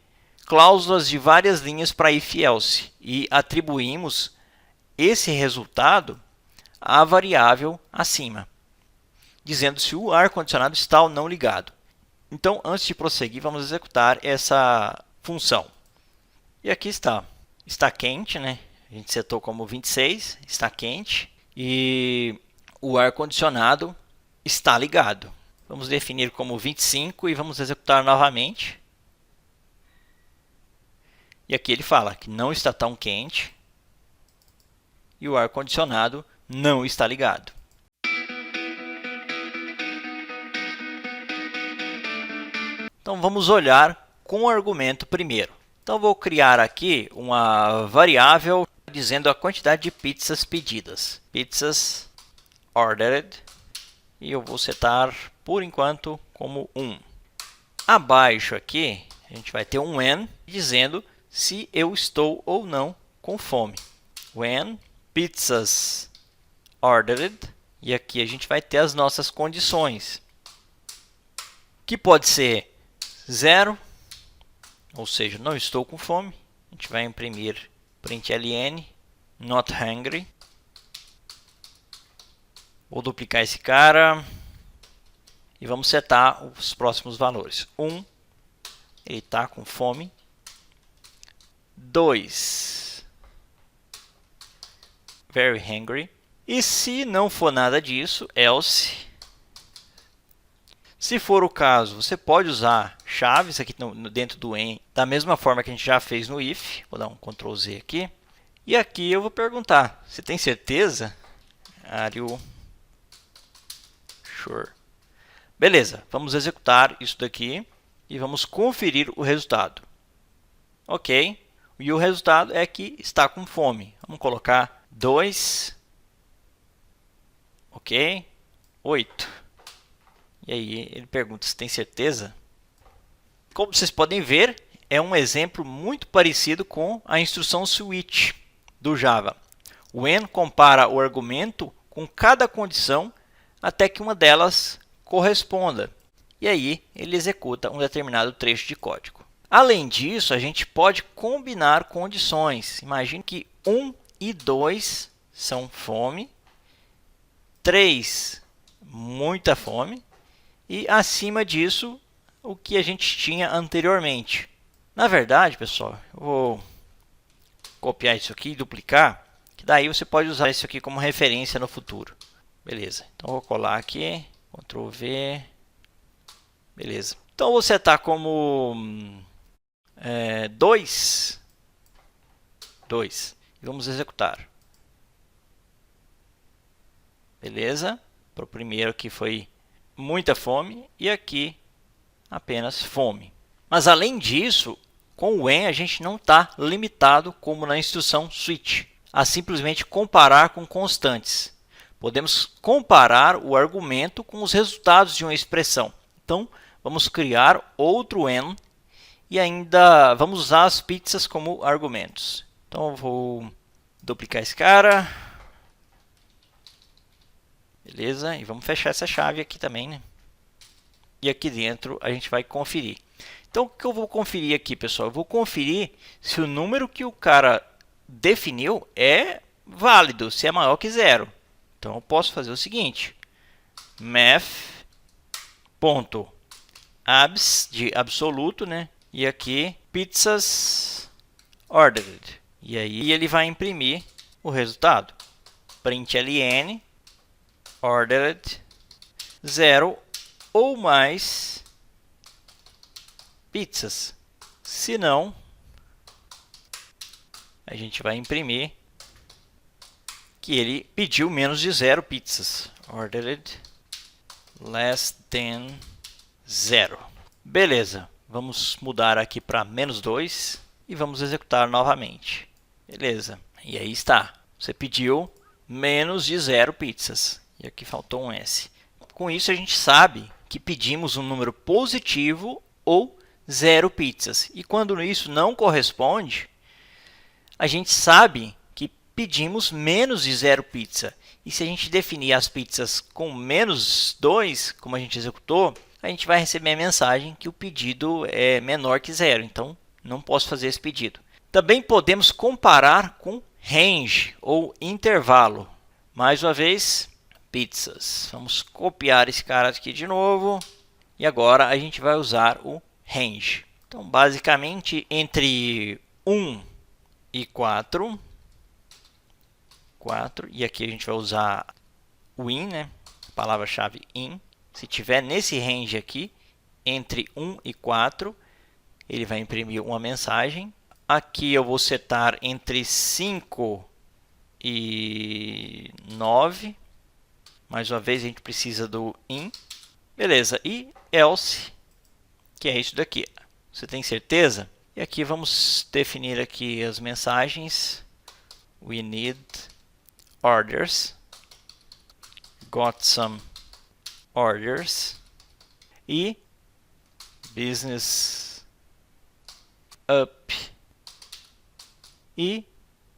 [SPEAKER 1] cláusulas de várias linhas para if e else e atribuímos esse resultado à variável acima. dizendo se o ar-condicionado está ou não ligado. Então, antes de prosseguir, vamos executar essa função. E aqui está. Está quente, né? A gente setou como 26, está quente. E o ar-condicionado está ligado. Vamos definir como 25 e vamos executar novamente. E aqui ele fala que não está tão quente e o ar-condicionado não está ligado. Então vamos olhar com o argumento primeiro. Então vou criar aqui uma variável dizendo a quantidade de pizzas pedidas. Pizzas ordered. E eu vou setar por enquanto como 1. Abaixo aqui a gente vai ter um when dizendo se eu estou ou não com fome. When pizzas ordered. E aqui a gente vai ter as nossas condições. Que pode ser 0, ou seja, não estou com fome. A gente vai imprimir println not hungry. Vou duplicar esse cara e vamos setar os próximos valores. 1, ele está com fome. 2, very hungry. E se não for nada disso, else. Se for o caso, você pode usar chaves aqui dentro do when, da mesma forma que a gente já fez no if. Vou dar um Ctrl Z aqui. E aqui eu vou perguntar, você tem certeza? Are you sure? Beleza, vamos executar isso daqui e vamos conferir o resultado. Ok, e o resultado é que está com fome. Vamos colocar 2, ok, 8. E aí ele pergunta se tem certeza. Como vocês podem ver, é um exemplo muito parecido com a instrução switch do Java. O when compara o argumento com cada condição até que uma delas corresponda. E aí ele executa um determinado trecho de código. Além disso, a gente pode combinar condições. Imagine que 1 e 2 são fome, 3 muita fome e acima disso o que a gente tinha anteriormente. Na verdade, pessoal, eu vou copiar isso aqui e duplicar, que daí você pode usar isso aqui como referência no futuro. Beleza, então vou colar aqui, Ctrl V, beleza. Então vou setar como 2 e vamos executar. Beleza, para o primeiro aqui foi muita fome e aqui apenas fome. Mas além disso, com o when a gente não está limitado como na instrução switch a simplesmente comparar com constantes. Podemos comparar o argumento com os resultados de uma expressão. Então vamos criar outro when e ainda vamos usar as pizzas como argumentos. Então eu vou duplicar esse cara. Beleza, e vamos fechar essa chave aqui também, né? E aqui dentro a gente vai conferir. Então, o que eu vou conferir aqui, pessoal? Eu vou conferir se o número que o cara definiu é válido, se é maior que 0. Então, eu posso fazer o seguinte. Math.abs, de absoluto, né? E aqui, pizzas ordered. E aí, ele vai imprimir o resultado. Println ordered 0 ou mais pizzas. Se não, a gente vai imprimir que ele pediu menos de 0 pizzas. Ordered less than 0. Beleza, vamos mudar aqui para menos 2 e vamos executar novamente. Beleza, e aí está. Você pediu menos de 0 pizzas. E aqui faltou um S. Com isso a gente sabe que pedimos um número positivo ou 0 pizzas. E quando isso não corresponde, a gente sabe que pedimos menos de 0 pizza. E se a gente definir as pizzas com menos 2, como a gente executou, a gente vai receber a mensagem que o pedido é menor que 0. Então, não posso fazer esse pedido. Também podemos comparar com range ou intervalo. Mais uma vez, pizzas. Vamos copiar esse cara aqui de novo. E agora a gente vai usar o range. Então, basicamente, entre 1 e 4. E aqui a gente vai usar o in, né? Palavra-chave in. Se tiver nesse range aqui, entre 1 e 4, ele vai imprimir uma mensagem. Aqui eu vou setar entre 5 e 9. Mais uma vez a gente precisa do in. Beleza, e else, que é isso daqui. Você tem certeza? E aqui vamos definir aqui as mensagens. We need orders. Got some orders. E business up. E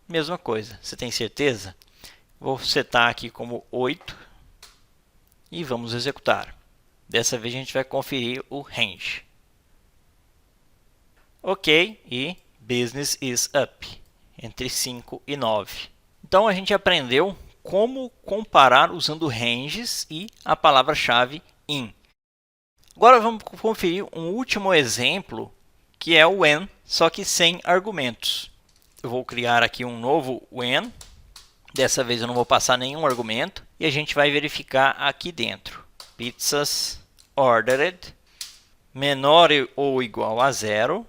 [SPEAKER 1] mesma coisa. Você tem certeza? Vou setar aqui como 8. E vamos executar. Dessa vez a gente vai conferir o range. Ok, e business is up, entre 5 e 9. Então a gente aprendeu como comparar usando ranges e a palavra-chave in. Agora vamos conferir um último exemplo, que é o when, só que sem argumentos. Eu vou criar aqui um novo when. Dessa vez eu não vou passar nenhum argumento. E a gente vai verificar aqui dentro. Pizzas ordered menor ou igual a 0.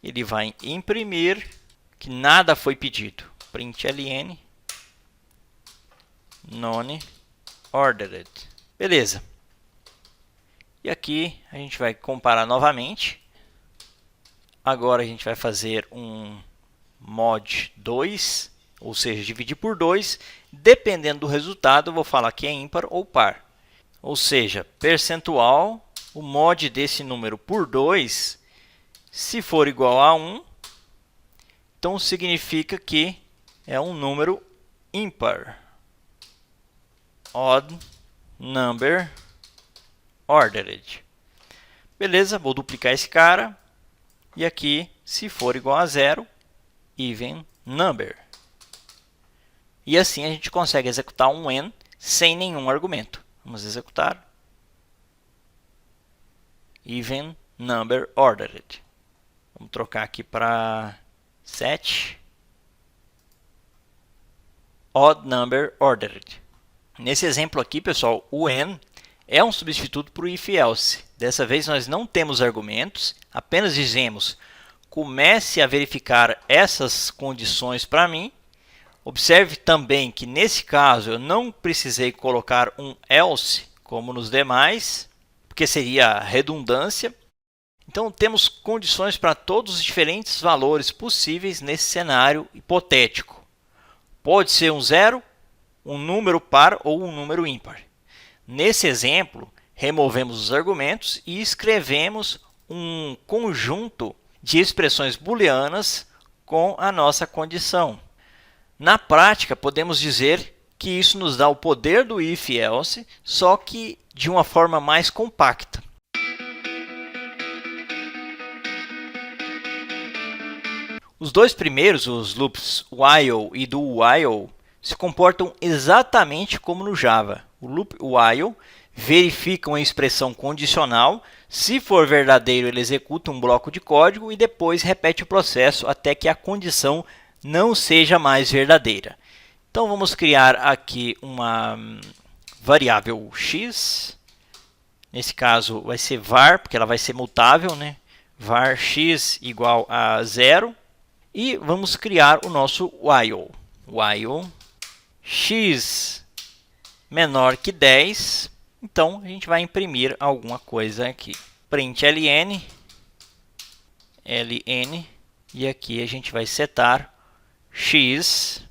[SPEAKER 1] Ele vai imprimir que nada foi pedido. Println none ordered. Beleza. E aqui a gente vai comparar novamente. Agora a gente vai fazer um mod 2, ou seja, dividir por 2. Dependendo do resultado, eu vou falar que é ímpar ou par. Ou seja, percentual, o mod desse número por 2, se for igual a 1, então significa que é um número ímpar. Odd number ordered. Beleza, vou duplicar esse cara. E aqui, se for igual a 0, even number. E assim a gente consegue executar um when sem nenhum argumento. Vamos executar. Even number ordered. Vamos trocar aqui para 7. Odd number ordered. Nesse exemplo aqui, pessoal, o when é um substituto para o if-else. Dessa vez nós não temos argumentos, apenas dizemos comece a verificar essas condições para mim. Observe também que nesse caso eu não precisei colocar um else como nos demais, porque seria redundância. Então temos condições para todos os diferentes valores possíveis nesse cenário hipotético. Pode ser um 0, um número par ou um número ímpar. Nesse exemplo, removemos os argumentos e escrevemos um conjunto de expressões booleanas com a nossa condição. Na prática, podemos dizer que isso nos dá o poder do if-else, só que de uma forma mais compacta. Os dois primeiros, os loops while e do while, se comportam exatamente como no Java. O loop while verifica uma expressão condicional. Se for verdadeiro, ele executa um bloco de código e depois repete o processo até que a condição não seja mais verdadeira. Então vamos criar aqui uma variável x. Nesse caso vai ser var, porque ela vai ser mutável, né? Var x igual a 0. E vamos criar o nosso while. While x menor que 10. Então a gente vai imprimir alguma coisa aqui. Println ln. E aqui a gente vai setar x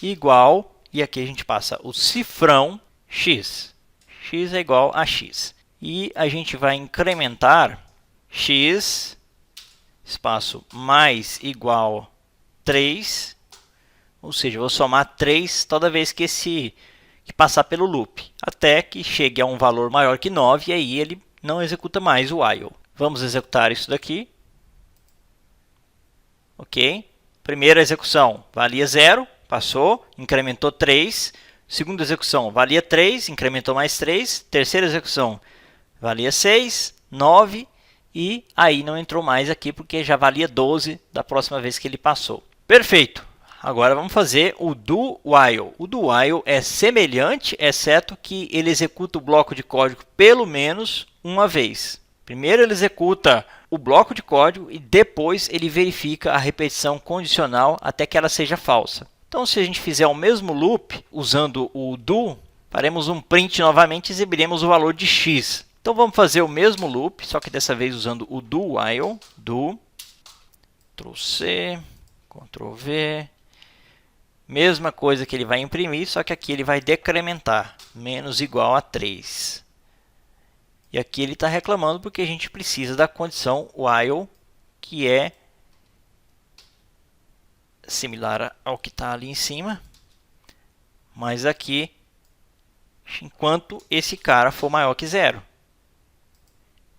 [SPEAKER 1] igual, e aqui a gente passa o cifrão x. X é igual a x. E a gente vai incrementar x, espaço mais igual 3. Ou seja, eu vou somar 3 toda vez que passar pelo loop, até que chegue a um valor maior que 9, e aí ele não executa mais o while. Vamos executar isso daqui. Ok. Primeira execução, valia 0, passou, incrementou 3, Segunda execução valia 3, incrementou mais 3. Terceira execução valia 6, 9 e aí não entrou mais aqui porque já valia 12 da próxima vez que ele passou. Perfeito! Agora vamos fazer o do while. O do while é semelhante, exceto que ele executa o bloco de código pelo menos uma vez. Primeiro ele executa o bloco de código e depois ele verifica a repetição condicional até que ela seja falsa. Então, se a gente fizer o mesmo loop usando o do, faremos um print novamente e exibiremos o valor de x. Então, vamos fazer o mesmo loop, só que dessa vez usando o do while. Do, Ctrl+C, Ctrl+V. Mesma coisa que ele vai imprimir, só que aqui ele vai decrementar. Menos igual a 3. E aqui ele está reclamando porque a gente precisa da condição while, que é similar ao que está ali em cima. Mas aqui, enquanto esse cara for maior que 0.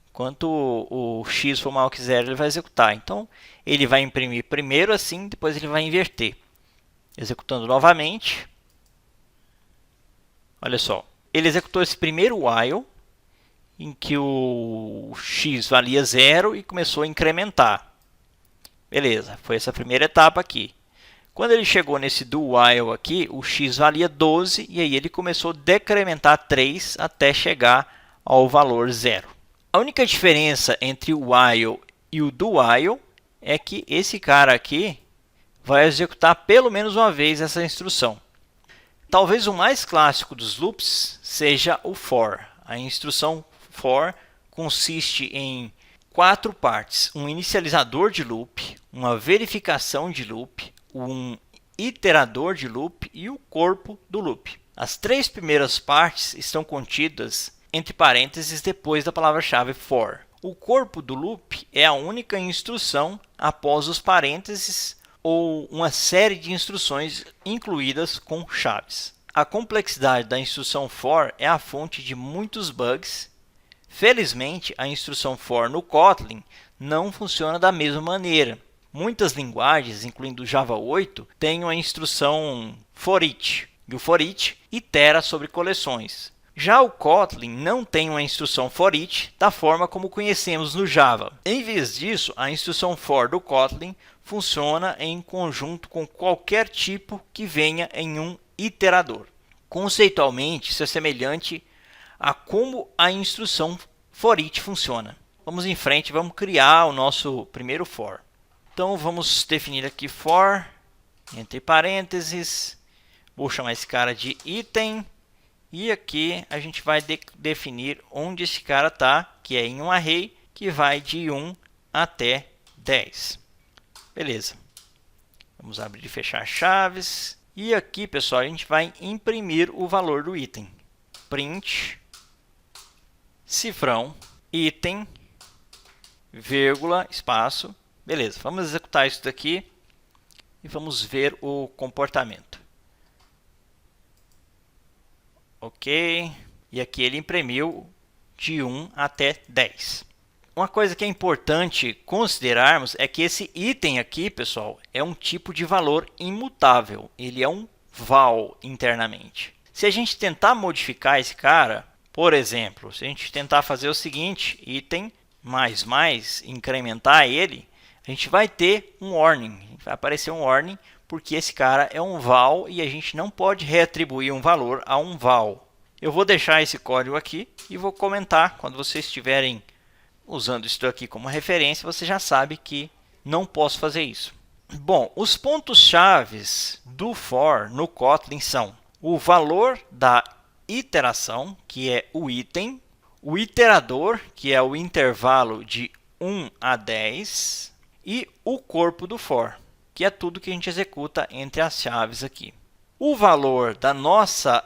[SPEAKER 1] Enquanto o x for maior que 0, ele vai executar. Então, ele vai imprimir primeiro assim, depois ele vai inverter. Executando novamente. Olha só. Ele executou esse primeiro while, em que o x valia 0 e começou a incrementar. Beleza, foi essa primeira etapa aqui. Quando ele chegou nesse do while aqui, o x valia 12 e aí ele começou a decrementar 3 até chegar ao valor 0. A única diferença entre o while e o do while é que esse cara aqui vai executar pelo menos uma vez essa instrução. Talvez o mais clássico dos loops seja o for. A instrução for consiste em 4 partes: um inicializador de loop, uma verificação de loop, um iterador de loop e o corpo do loop. As 3 primeiras partes estão contidas entre parênteses depois da palavra-chave for. O corpo do loop é a única instrução após os parênteses ou uma série de instruções incluídas com chaves. A complexidade da instrução for é a fonte de muitos bugs. Felizmente, a instrução for no Kotlin não funciona da mesma maneira. Muitas linguagens, incluindo o Java 8, têm a instrução for each, e o for each itera sobre coleções. Já o Kotlin não tem uma instrução for each da forma como conhecemos no Java. Em vez disso, a instrução for do Kotlin funciona em conjunto com qualquer tipo que venha em um iterador. Conceitualmente, isso é semelhante a como a instrução for each funciona. Vamos em frente, vamos criar o nosso primeiro for. Então, vamos definir aqui for, entre parênteses, vou chamar esse cara de item. E aqui a gente vai definir onde esse cara está, que é em um array que vai de 1 até 10. Beleza. Vamos abrir e fechar chaves. E aqui, pessoal, a gente vai imprimir o valor do item. Print, cifrão, item, vírgula, espaço. Beleza, vamos executar isso daqui e vamos ver o comportamento. Ok, e aqui ele imprimiu de 1 até 10. Uma coisa que é importante considerarmos é que esse item aqui, pessoal, é um tipo de valor imutável. Ele é um val internamente. Se a gente tentar modificar esse cara, por exemplo, se a gente tentar fazer o seguinte, item mais, incrementar ele, a gente vai ter um warning. Vai aparecer um warning porque esse cara é um val e a gente não pode reatribuir um valor a um val. Eu vou deixar esse código aqui e vou comentar. Quando vocês estiverem usando isso aqui como referência, você já sabe que não posso fazer isso. Bom, os pontos-chave do for no Kotlin são o valor da iteração, que é o item, o iterador, que é o intervalo de 1 a 10, e o corpo do for, que é tudo que a gente executa entre as chaves aqui. O valor da nossa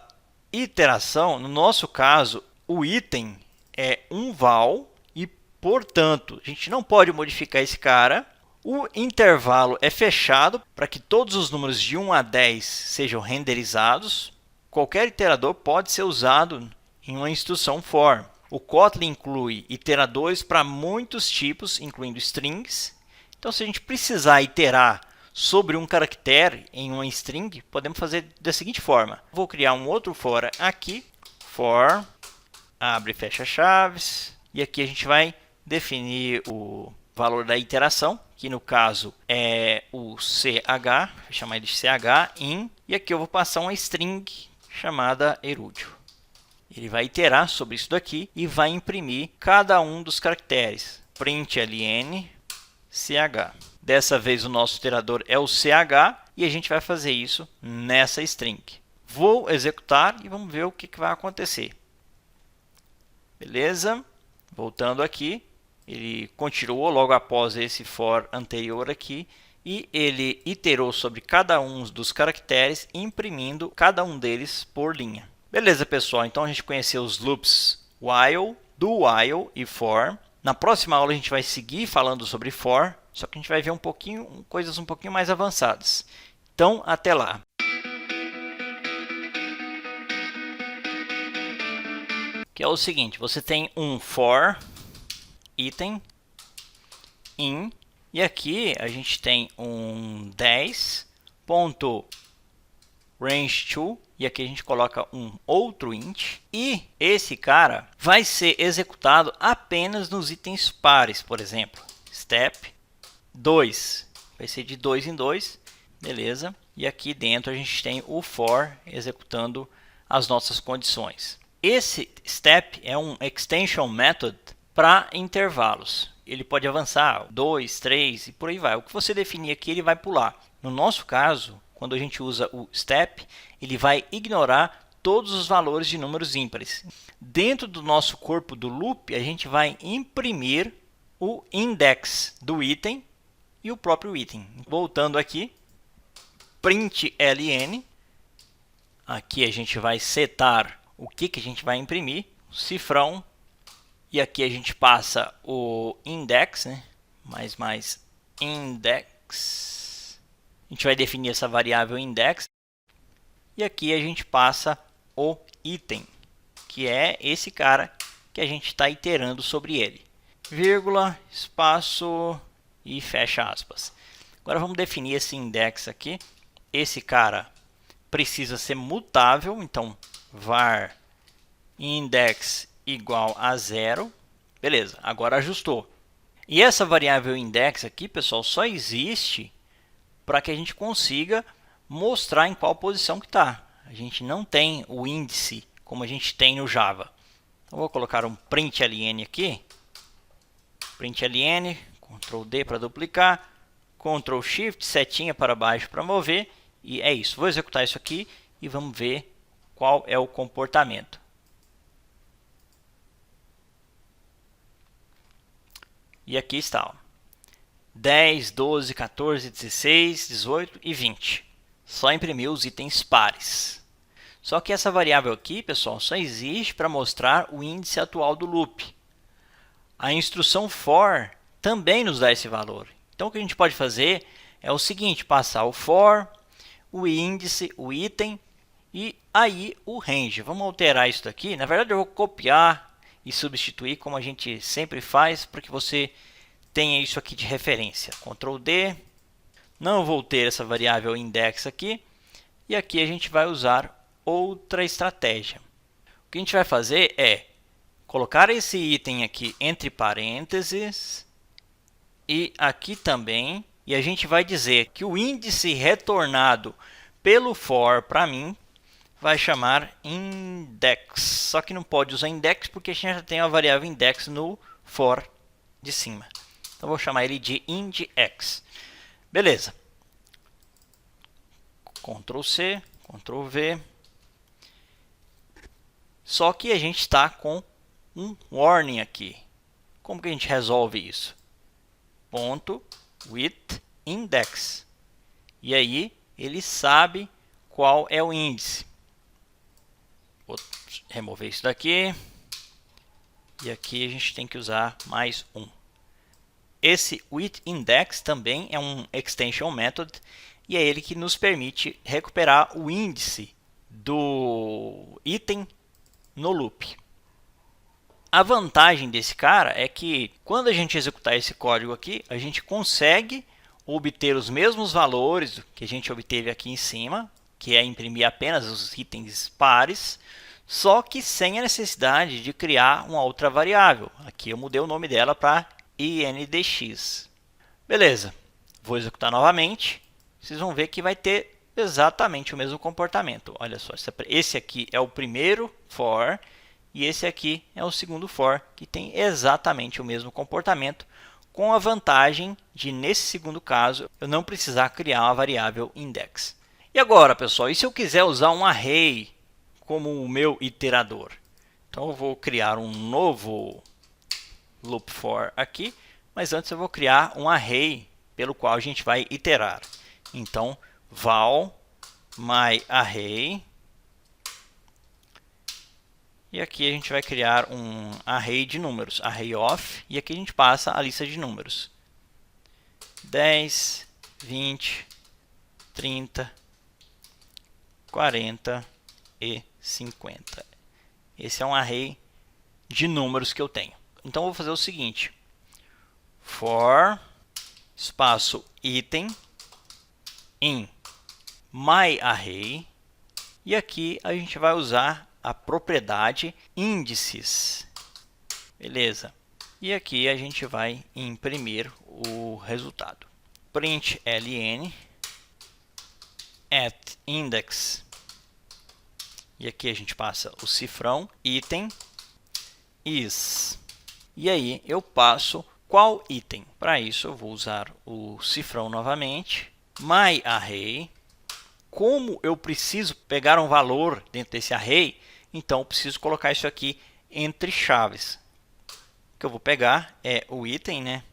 [SPEAKER 1] iteração, no nosso caso, o item é um val e, portanto, a gente não pode modificar esse cara. O intervalo é fechado para que todos os números de 1 a 10 sejam renderizados. Qualquer iterador pode ser usado em uma instrução for. O Kotlin inclui iteradores para muitos tipos, incluindo strings. Então, se a gente precisar iterar sobre um caractere em uma string, podemos fazer da seguinte forma. Vou criar um outro for aqui, for, abre e fecha chaves, e aqui a gente vai definir o valor da iteração, que no caso é o ch, vou chamar ele de ch in, e aqui eu vou passar uma string chamada erúdio. Ele vai iterar sobre isso daqui e vai imprimir cada um dos caracteres. Println ch. Dessa vez o nosso iterador é o ch e a gente vai fazer isso nessa string. Vou executar e vamos ver o que vai acontecer. Beleza? Voltando aqui, ele continuou logo após esse for anterior aqui e ele iterou sobre cada um dos caracteres, imprimindo cada um deles por linha. Beleza, pessoal? Então a gente conheceu os loops while, do while e for. Na próxima aula a gente vai seguir falando sobre for, só que a gente vai ver coisas um pouquinho mais avançadas. Então, até lá! Que é o seguinte, você tem um for item in e aqui a gente tem um 10.range2 e aqui a gente coloca um outro int e esse cara vai ser executado apenas nos itens pares, por exemplo, step 2 vai ser de 2 em 2, beleza? E aqui dentro a gente tem o for executando as nossas condições. Esse step é um extension method para intervalos. Ele pode avançar 2, 3 e por aí vai. O que você definir aqui ele vai pular. No nosso caso, quando a gente usa o step, ele vai ignorar todos os valores de números ímpares. Dentro do nosso corpo do loop, a gente vai imprimir o index do item e o próprio item. Voltando aqui, println. Aqui a gente vai setar o que a gente vai imprimir, cifrão, e aqui a gente passa o index, né? mais index. A gente vai definir essa variável index. E aqui a gente passa o item, que é esse cara que a gente está iterando sobre ele. Vírgula, espaço e fecha aspas. Agora vamos definir esse index aqui. Esse cara precisa ser mutável, então var index igual a 0. Beleza, agora ajustou. E essa variável index aqui, pessoal, só existe para que a gente consiga mostrar em qual posição que está. A gente não tem o índice como a gente tem no Java. Então, vou colocar um println aqui. Println, Ctrl D para duplicar, Ctrl Shift, setinha para baixo para mover. E é isso. Vou executar isso aqui e vamos ver qual é o comportamento. E aqui está. Ó. 10, 12, 14, 16, 18 e 20. Só imprimiu os itens pares. Só que essa variável aqui, pessoal, só existe para mostrar o índice atual do loop. A instrução for também nos dá esse valor. Então, o que a gente pode fazer é o seguinte, passar o for, o índice, o item e aí o range. Vamos alterar isso daqui. Na verdade, eu vou copiar e substituir como a gente sempre faz, para que você tenha isso aqui de referência. Ctrl D. Não vou ter essa variável index aqui. E aqui a gente vai usar outra estratégia. O que a gente vai fazer é colocar esse item aqui entre parênteses e aqui também. E a gente vai dizer que o índice retornado pelo for para mim vai chamar index. Só que não pode usar index porque a gente já tem a variável index no for de cima. Então vou chamar ele de index. Beleza. Ctrl C, Ctrl V. Só que a gente está com um warning aqui. Como que a gente resolve isso? Ponto with index. E aí ele sabe qual é o índice. Vou remover isso daqui. E aqui a gente tem que usar mais um. Esse with index também é um extension method e é ele que nos permite recuperar o índice do item no loop. A vantagem desse cara é que quando a gente executar esse código aqui, a gente consegue obter os mesmos valores que a gente obteve aqui em cima, que é imprimir apenas os itens pares, só que sem a necessidade de criar uma outra variável. Aqui eu mudei o nome dela para indx. Beleza, vou executar novamente. Vocês vão ver que vai ter exatamente o mesmo comportamento. Olha só, esse aqui é o primeiro for e esse aqui é o segundo for, que tem exatamente o mesmo comportamento, com a vantagem de, nesse segundo caso, eu não precisar criar uma variável index. E agora, pessoal, e se eu quiser usar um array como o meu iterador? Então eu vou criar um novo loop for aqui, mas antes eu vou criar um array pelo qual a gente vai iterar. Então, val myArray, e aqui a gente vai criar um array de números, array of, e aqui a gente passa a lista de números. 10, 20, 30, 40 e 50. Esse é um array de números que eu tenho. Então, eu vou fazer o seguinte. For, espaço item, in myArray, e aqui a gente vai usar a propriedade índices. Beleza. E aqui a gente vai imprimir o resultado. Print ln at index. E aqui a gente passa o cifrão item is. E aí eu passo qual item. Para isso eu vou usar o cifrão novamente. myArray. Como eu preciso pegar um valor dentro desse array, então eu preciso colocar isso aqui entre chaves. O que eu vou pegar é o item, né?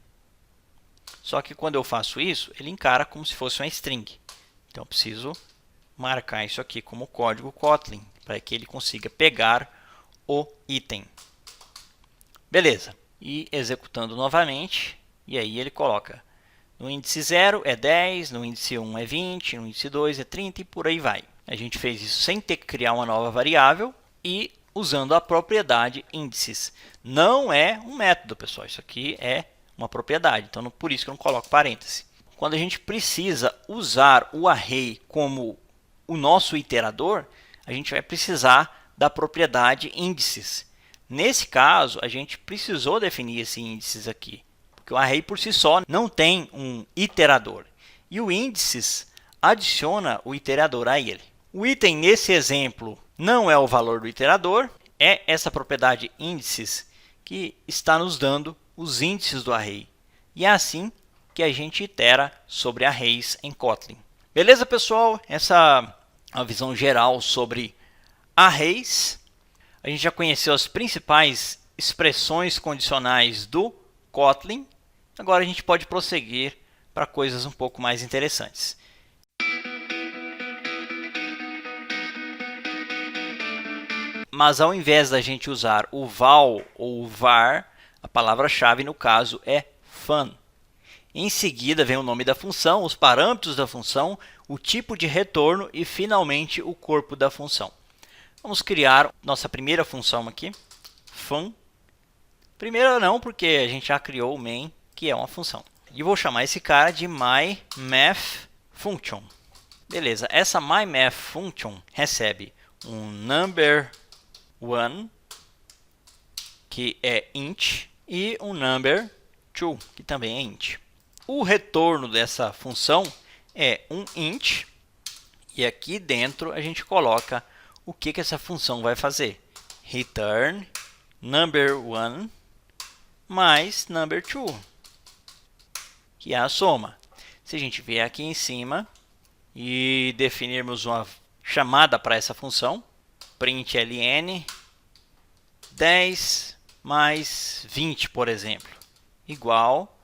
[SPEAKER 1] Só que quando eu faço isso, ele encara como se fosse uma string. Então eu preciso marcar isso aqui como código Kotlin, para que ele consiga pegar o item. Beleza. E executando novamente, e aí ele coloca no índice 0 é 10, no índice 1 é 20, no índice 2 é 30 e por aí vai. A gente fez isso sem ter que criar uma nova variável e usando a propriedade índices. Não é um método, pessoal. Isso aqui é uma propriedade. Então, por isso que eu não coloco parêntese. Quando a gente precisa usar o array como o nosso iterador, a gente vai precisar da propriedade índices. Nesse caso, a gente precisou definir esse índices aqui. Porque o array por si só não tem um iterador. E o índices adiciona o iterador a ele. O item nesse exemplo não é o valor do iterador, é essa propriedade índices que está nos dando os índices do array. E é assim que a gente itera sobre arrays em Kotlin. Beleza, pessoal? Essa é a visão geral sobre arrays. A gente já conheceu as principais expressões condicionais do Kotlin. Agora a gente pode prosseguir para coisas um pouco mais interessantes. Mas ao invés da gente usar o val ou o var, a palavra-chave no caso é fun. Em seguida vem o nome da função, os parâmetros da função, o tipo de retorno e finalmente o corpo da função. Vamos criar nossa primeira função aqui, fun. Primeira não, porque a gente já criou o main, que é uma função. E vou chamar esse cara de myMathFunction. Beleza, essa myMathFunction recebe um number1, que é int, e um number2, que também é int. O retorno dessa função é um int, e aqui dentro a gente coloca o que essa função vai fazer. Return number1 mais number2, que é a soma. Se a gente vier aqui em cima e definirmos uma chamada para essa função, print ln 10 mais 20, por exemplo, igual,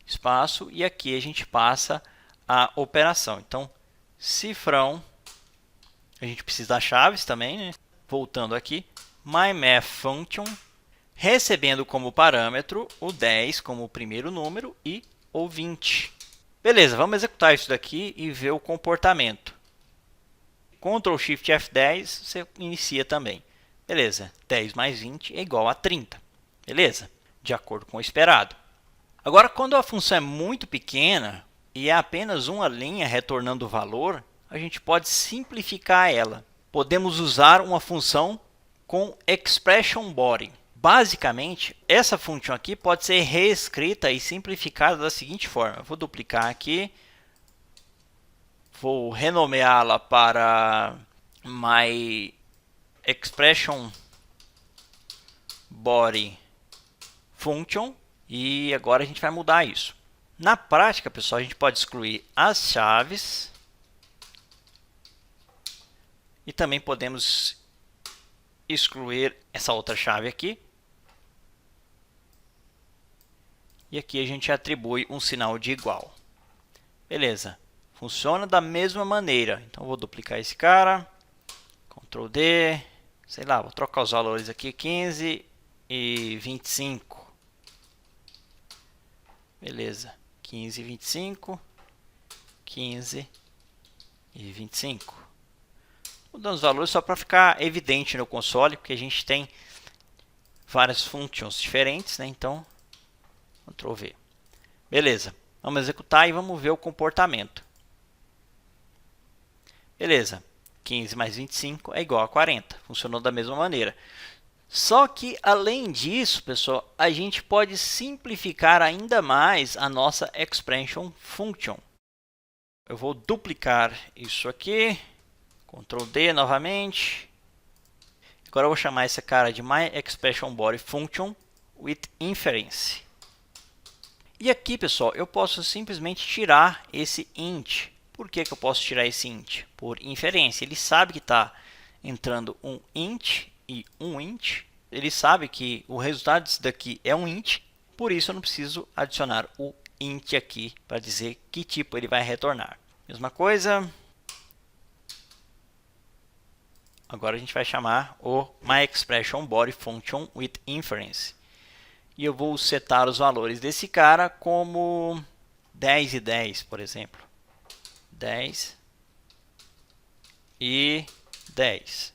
[SPEAKER 1] espaço, e aqui a gente passa a operação. Então, cifrão, a gente precisa das chaves também, né? Voltando aqui, myMathFunction, recebendo como parâmetro o 10 como o primeiro número e o 20. Beleza, vamos executar isso daqui e ver o comportamento. Ctrl Shift F10, você inicia também. Beleza, 10 mais 20 é igual a 30. Beleza, de acordo com o esperado. Agora, quando a função é muito pequena, e é apenas uma linha retornando o valor, a gente pode simplificar ela. Podemos usar uma função com expression body. Basicamente, essa função aqui pode ser reescrita e simplificada da seguinte forma. Vou duplicar aqui. Vou renomeá-la para my expression body function. E agora a gente vai mudar isso. Na prática, pessoal, a gente pode excluir as chaves. E também podemos excluir essa outra chave aqui. E aqui a gente atribui um sinal de igual. Beleza. Funciona da mesma maneira. Então, vou duplicar esse cara. Ctrl D. Sei lá, vou trocar os valores aqui. 15 e 25. Beleza. 15 e 25. 15 e 25. Mudando os valores só para ficar evidente no console, porque a gente tem várias funções diferentes, né? Então, Ctrl V. Beleza. Vamos executar e vamos ver o comportamento. Beleza. 15 mais 25 é igual a 40. Funcionou da mesma maneira. Só que, além disso, pessoal, a gente pode simplificar ainda mais a nossa expression function. Eu vou duplicar isso aqui. Ctrl D novamente. Agora eu vou chamar essa cara de my expression body function with inference. E aqui, pessoal, eu posso simplesmente tirar esse int. Por que eu posso tirar esse int? Por inferência. Ele sabe que está entrando um int e um int. Ele sabe que o resultado disso daqui é um int. Por isso eu não preciso adicionar o int aqui para dizer que tipo ele vai retornar. Mesma coisa. Agora a gente vai chamar o myExpressionBodyFunction with inference. E eu vou setar os valores desse cara como 10 e 10, por exemplo. 10 e 10.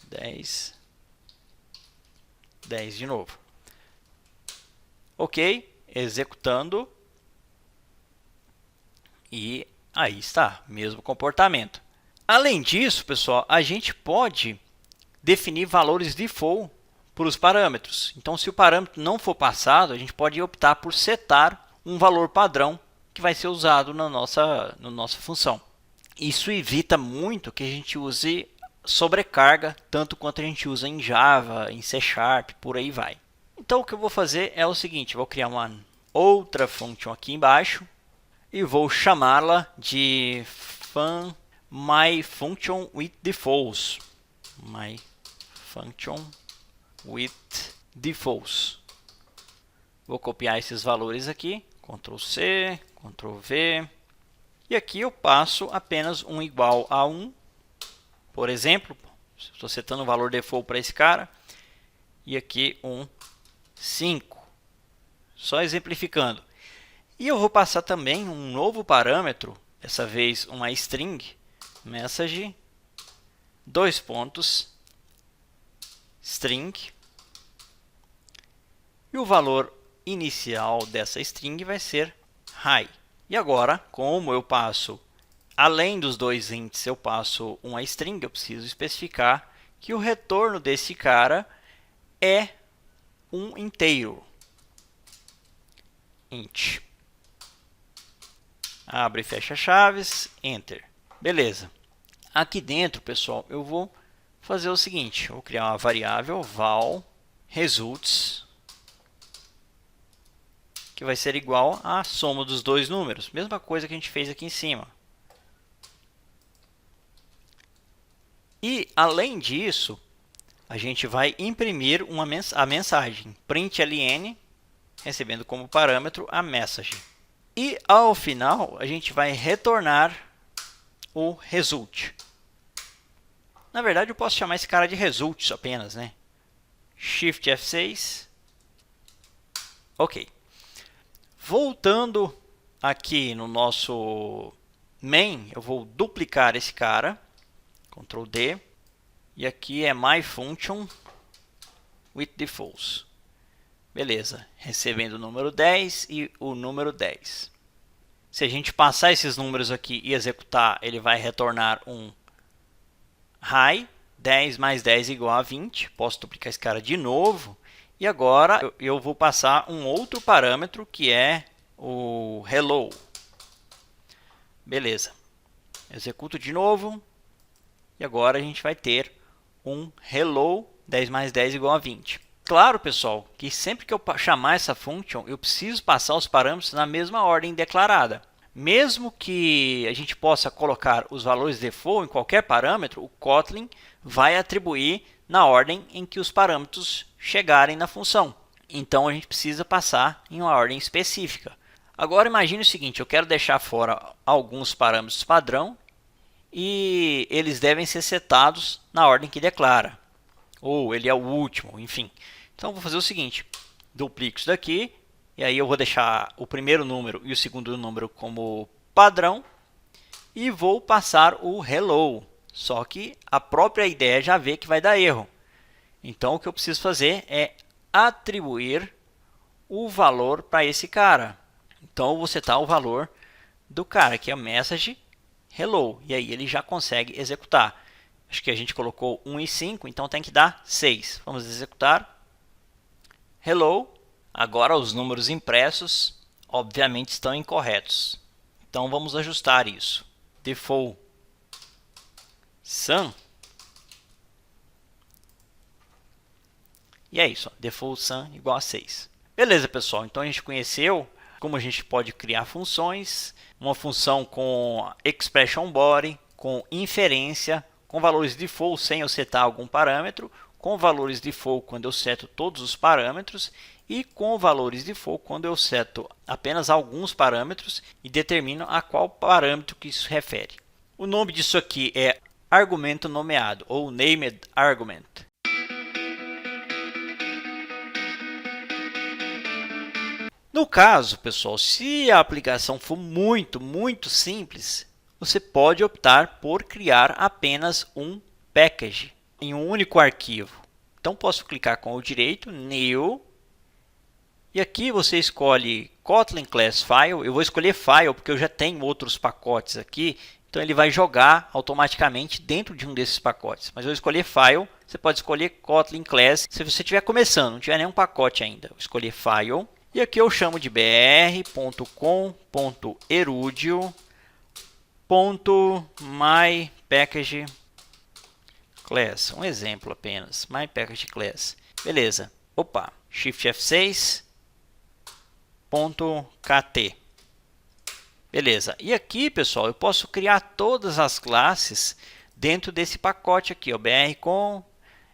[SPEAKER 1] 10. 10 de novo. Ok, executando. E aí está, mesmo comportamento. Além disso, pessoal, a gente pode definir valores default para os parâmetros. Então, se o parâmetro não for passado, a gente pode optar por setar um valor padrão que vai ser usado na nossa função. Isso evita muito que a gente use sobrecarga, tanto quanto a gente usa em Java, em C Sharp, por aí vai. Então, o que eu vou fazer é o seguinte, vou criar uma outra função aqui embaixo e vou chamá-la de myFunction with defaults. myFunction with defaults. Vou copiar esses valores aqui, Ctrl C, Ctrl V. E aqui eu passo apenas um igual a 1. Por exemplo, estou setando o valor default para esse cara. E aqui um 5. Só exemplificando. E eu vou passar também um novo parâmetro, dessa vez uma string, message, dois pontos, string. E o valor inicial dessa string vai ser high. E agora, como eu passo, além dos dois ints, eu passo uma string, eu preciso especificar que o retorno desse cara é um inteiro. Int. Abre e fecha chaves, Enter. Beleza. Aqui dentro, pessoal, eu vou fazer o seguinte. Eu vou criar uma variável val results, que vai ser igual à soma dos dois números. Mesma coisa que a gente fez aqui em cima. E, além disso, a gente vai imprimir a mensagem println, recebendo como parâmetro a message. E, ao final, a gente vai retornar o result. Na verdade, eu posso chamar esse cara de results apenas, né? Shift F6. Ok. Voltando aqui no nosso main, eu vou duplicar esse cara. Ctrl D. E aqui é myFunction with defaults. Beleza, recebendo o número 10 e o número 10. Se a gente passar esses números aqui e executar, ele vai retornar um high. 10 mais 10 igual a 20. Posso duplicar esse cara de novo. E agora eu vou passar um outro parâmetro que é o hello. Beleza. Executo de novo. E agora a gente vai ter um hello 10 mais 10 igual a 20. Claro, pessoal, que sempre que eu chamar essa function, eu preciso passar os parâmetros na mesma ordem declarada. Mesmo que a gente possa colocar os valores default em qualquer parâmetro, o Kotlin vai atribuir na ordem em que os parâmetros chegarem na função. Então, a gente precisa passar em uma ordem específica. Agora, imagine o seguinte, eu quero deixar fora alguns parâmetros padrão e eles devem ser setados na ordem que declara. Ou ele é o último, enfim. Então, vou fazer o seguinte, duplico isso daqui, e aí eu vou deixar o primeiro número e o segundo número como padrão, e vou passar o hello. Só que a própria ideia já vê que vai dar erro. Então, o que eu preciso fazer é atribuir o valor para esse cara. Então, eu vou setar o valor do cara, que é o message hello, e aí ele já consegue executar. Acho que a gente colocou 1 e 5, então tem que dar 6. Vamos executar. Hello. Agora os números impressos, obviamente, estão incorretos. Então vamos ajustar isso. Default sum. E é isso. Default sum igual a 6. Beleza, pessoal. Então a gente conheceu como a gente pode criar funções. Uma função com expression body, com inferência, com valores default sem eu setar algum parâmetro, com valores default quando eu seto todos os parâmetros e com valores default quando eu seto apenas alguns parâmetros e determino a qual parâmetro que isso refere. O nome disso aqui é argumento nomeado ou named argument. No caso, pessoal, se a aplicação for muito simples, você pode optar por criar apenas um package em um único arquivo. Então, posso clicar com o direito, New, e aqui você escolhe Kotlin Class File. Eu vou escolher File porque eu já tenho outros pacotes aqui, então ele vai jogar automaticamente dentro de um desses pacotes. Mas eu vou escolher File, você pode escolher Kotlin Class se você estiver começando, não tiver nenhum pacote ainda. Vou escolher File, e aqui eu chamo de br.com.erudio.myPackageClass. Um exemplo apenas, myPackageClass. Beleza. Opa, Shift F6, .kt. Beleza. E aqui, pessoal, eu posso criar todas as classes dentro desse pacote aqui, ó, br com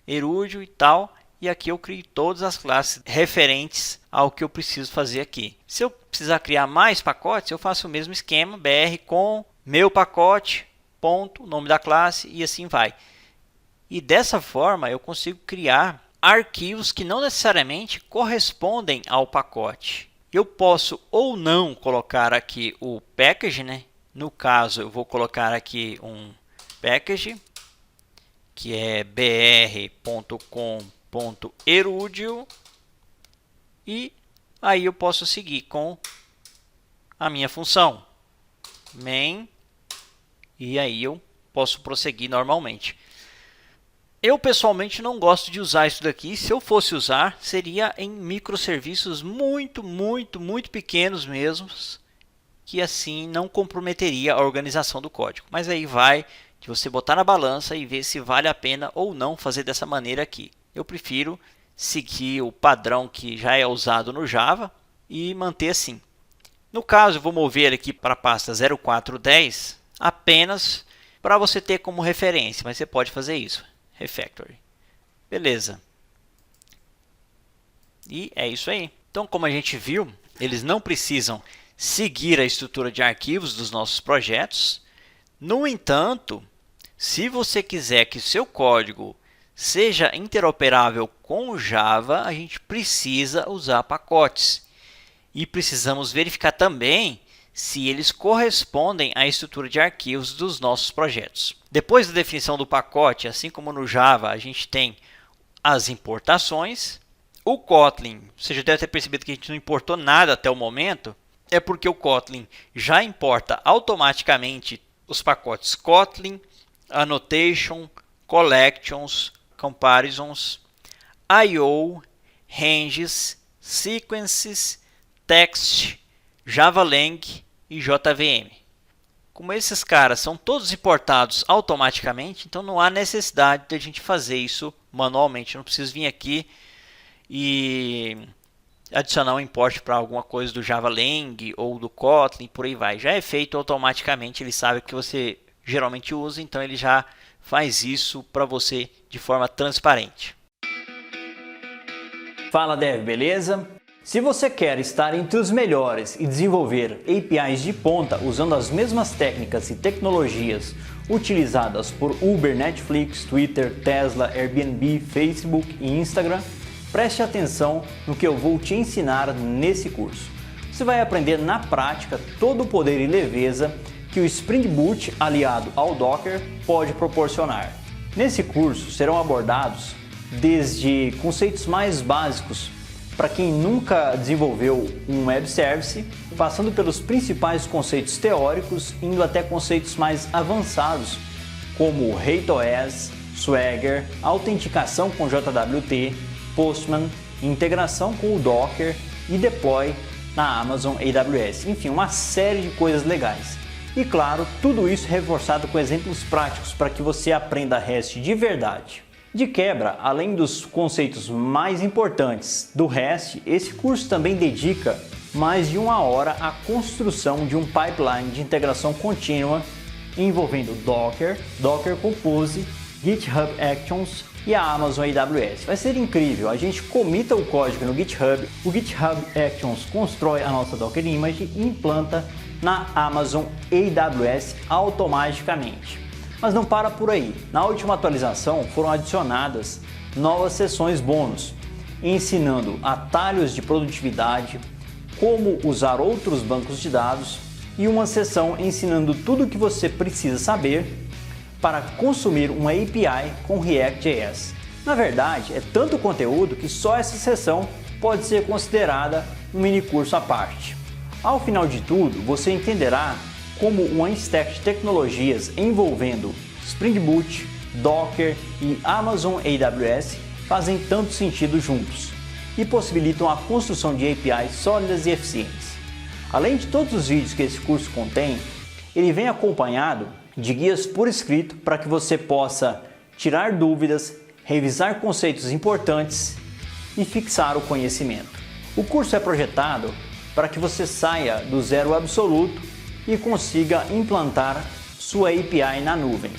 [SPEAKER 1] Erudio e tal. E aqui eu crio todas as classes referentes ao que eu preciso fazer aqui. Se eu precisar criar mais pacotes, eu faço o mesmo esquema, br com meu pacote, ponto, nome da classe e assim vai. E dessa forma eu consigo criar arquivos que não necessariamente correspondem ao pacote. Eu posso ou não colocar aqui o package, né? No caso, eu vou colocar aqui um package, que é br.com.erudio, e aí eu posso seguir com a minha função main, e aí eu posso prosseguir normalmente. Eu pessoalmente não gosto de usar isso daqui. Se eu fosse usar, seria em microserviços muito pequenos mesmo, que assim não comprometeria a organização do código. Mas aí vai de você botar na balança e ver se vale a pena ou não fazer dessa maneira aqui. Eu prefiro seguir o padrão que já é usado no Java e manter assim. No caso, eu vou mover ele aqui para a pasta 0410 apenas para você ter como referência, mas você pode fazer isso. Refactory. Beleza. E é isso aí. Então, como a gente viu, eles não precisam seguir a estrutura de arquivos dos nossos projetos. No entanto, se você quiser que o seu código seja interoperável com o Java, a gente precisa usar pacotes. E precisamos verificar também se eles correspondem à estrutura de arquivos dos nossos projetos. Depois da definição do pacote, assim como no Java, a gente tem as importações. O Kotlin, você já deve ter percebido que a gente não importou nada até o momento, é porque o Kotlin já importa automaticamente os pacotes Kotlin, Annotation, Collections, Comparisons, I/O, Ranges, Sequences, Text, JavaLang e JVM. Como esses caras são todos importados automaticamente, então não há necessidade de a gente fazer isso manualmente. Eu não preciso vir aqui e adicionar um import para alguma coisa do JavaLang ou do Kotlin, por aí vai. Já é feito automaticamente, ele sabe o que você geralmente usa, então ele já faz isso para você de forma transparente. Fala Dev, beleza? Se você quer estar entre os melhores e desenvolver APIs de ponta usando as mesmas técnicas e tecnologias utilizadas por Uber, Netflix, Twitter, Tesla, Airbnb, Facebook e Instagram, preste atenção no que eu vou te ensinar nesse curso. Você vai aprender na prática todo o poder e leveza que o Spring Boot aliado ao Docker pode proporcionar. Nesse curso serão abordados desde conceitos mais básicos para quem nunca desenvolveu um web service, passando pelos principais conceitos teóricos, indo até conceitos mais avançados como RateOS, Swagger, autenticação com JWT, Postman, integração com o Docker e deploy na Amazon AWS. Enfim, uma série de coisas legais. E claro, tudo isso reforçado com exemplos práticos para que você aprenda REST de verdade. De quebra, além dos conceitos mais importantes do REST, esse curso também dedica mais de 1 hora à construção de um pipeline de integração contínua envolvendo Docker, Docker Compose, GitHub Actions e a Amazon AWS. Vai ser incrível, a gente comita o código no GitHub, o GitHub Actions constrói a nossa Docker Image e implanta na Amazon AWS automaticamente. Mas não para por aí. Na última atualização foram adicionadas novas seções bônus, ensinando atalhos de produtividade, como usar outros bancos de dados e uma seção ensinando tudo o que você precisa saber para consumir uma API com React.js. Na verdade, é tanto conteúdo que só essa seção pode ser considerada um mini curso à parte. Ao final de tudo, você entenderá como uma stack de tecnologias envolvendo Spring Boot, Docker e Amazon AWS fazem tanto sentido juntos e possibilitam a construção de APIs sólidas e eficientes. Além de todos os vídeos que esse curso contém, ele vem acompanhado de guias por escrito para que você possa tirar dúvidas, revisar conceitos importantes e fixar o conhecimento. O curso é projetado para que você saia do zero absoluto e consiga implantar sua API na nuvem.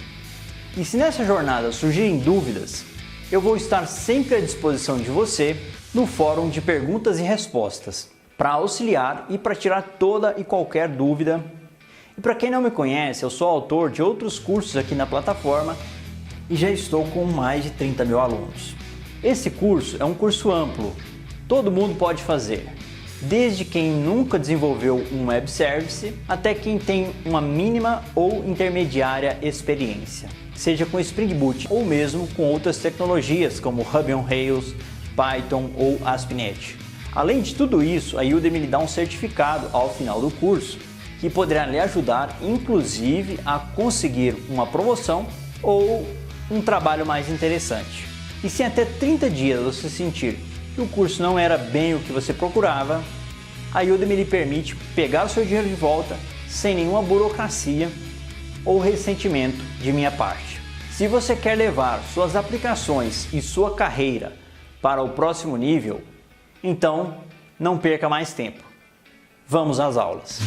[SPEAKER 1] E se nessa jornada surgirem dúvidas, eu vou estar sempre à disposição de você no fórum de perguntas e respostas para auxiliar e para tirar toda e qualquer dúvida. E para quem não me conhece, eu sou autor de outros cursos aqui na plataforma e já estou com mais de 30 mil alunos. Esse curso é um curso amplo, todo mundo pode fazer. Desde quem nunca desenvolveu um web service até quem tem uma mínima ou intermediária experiência, seja com Spring Boot ou mesmo com outras tecnologias como Ruby on Rails, Python ou ASP.NET. Além de tudo isso, a Udemy lhe dá um certificado ao final do curso que poderá lhe ajudar inclusive a conseguir uma promoção ou um trabalho mais interessante. E se até 30 dias você sentir que o curso não era bem o que você procurava, a Udemy lhe permite pegar o seu dinheiro de volta sem nenhuma burocracia ou ressentimento de minha parte. Se você quer levar suas aplicações e sua carreira para o próximo nível, então não perca mais tempo. Vamos às aulas!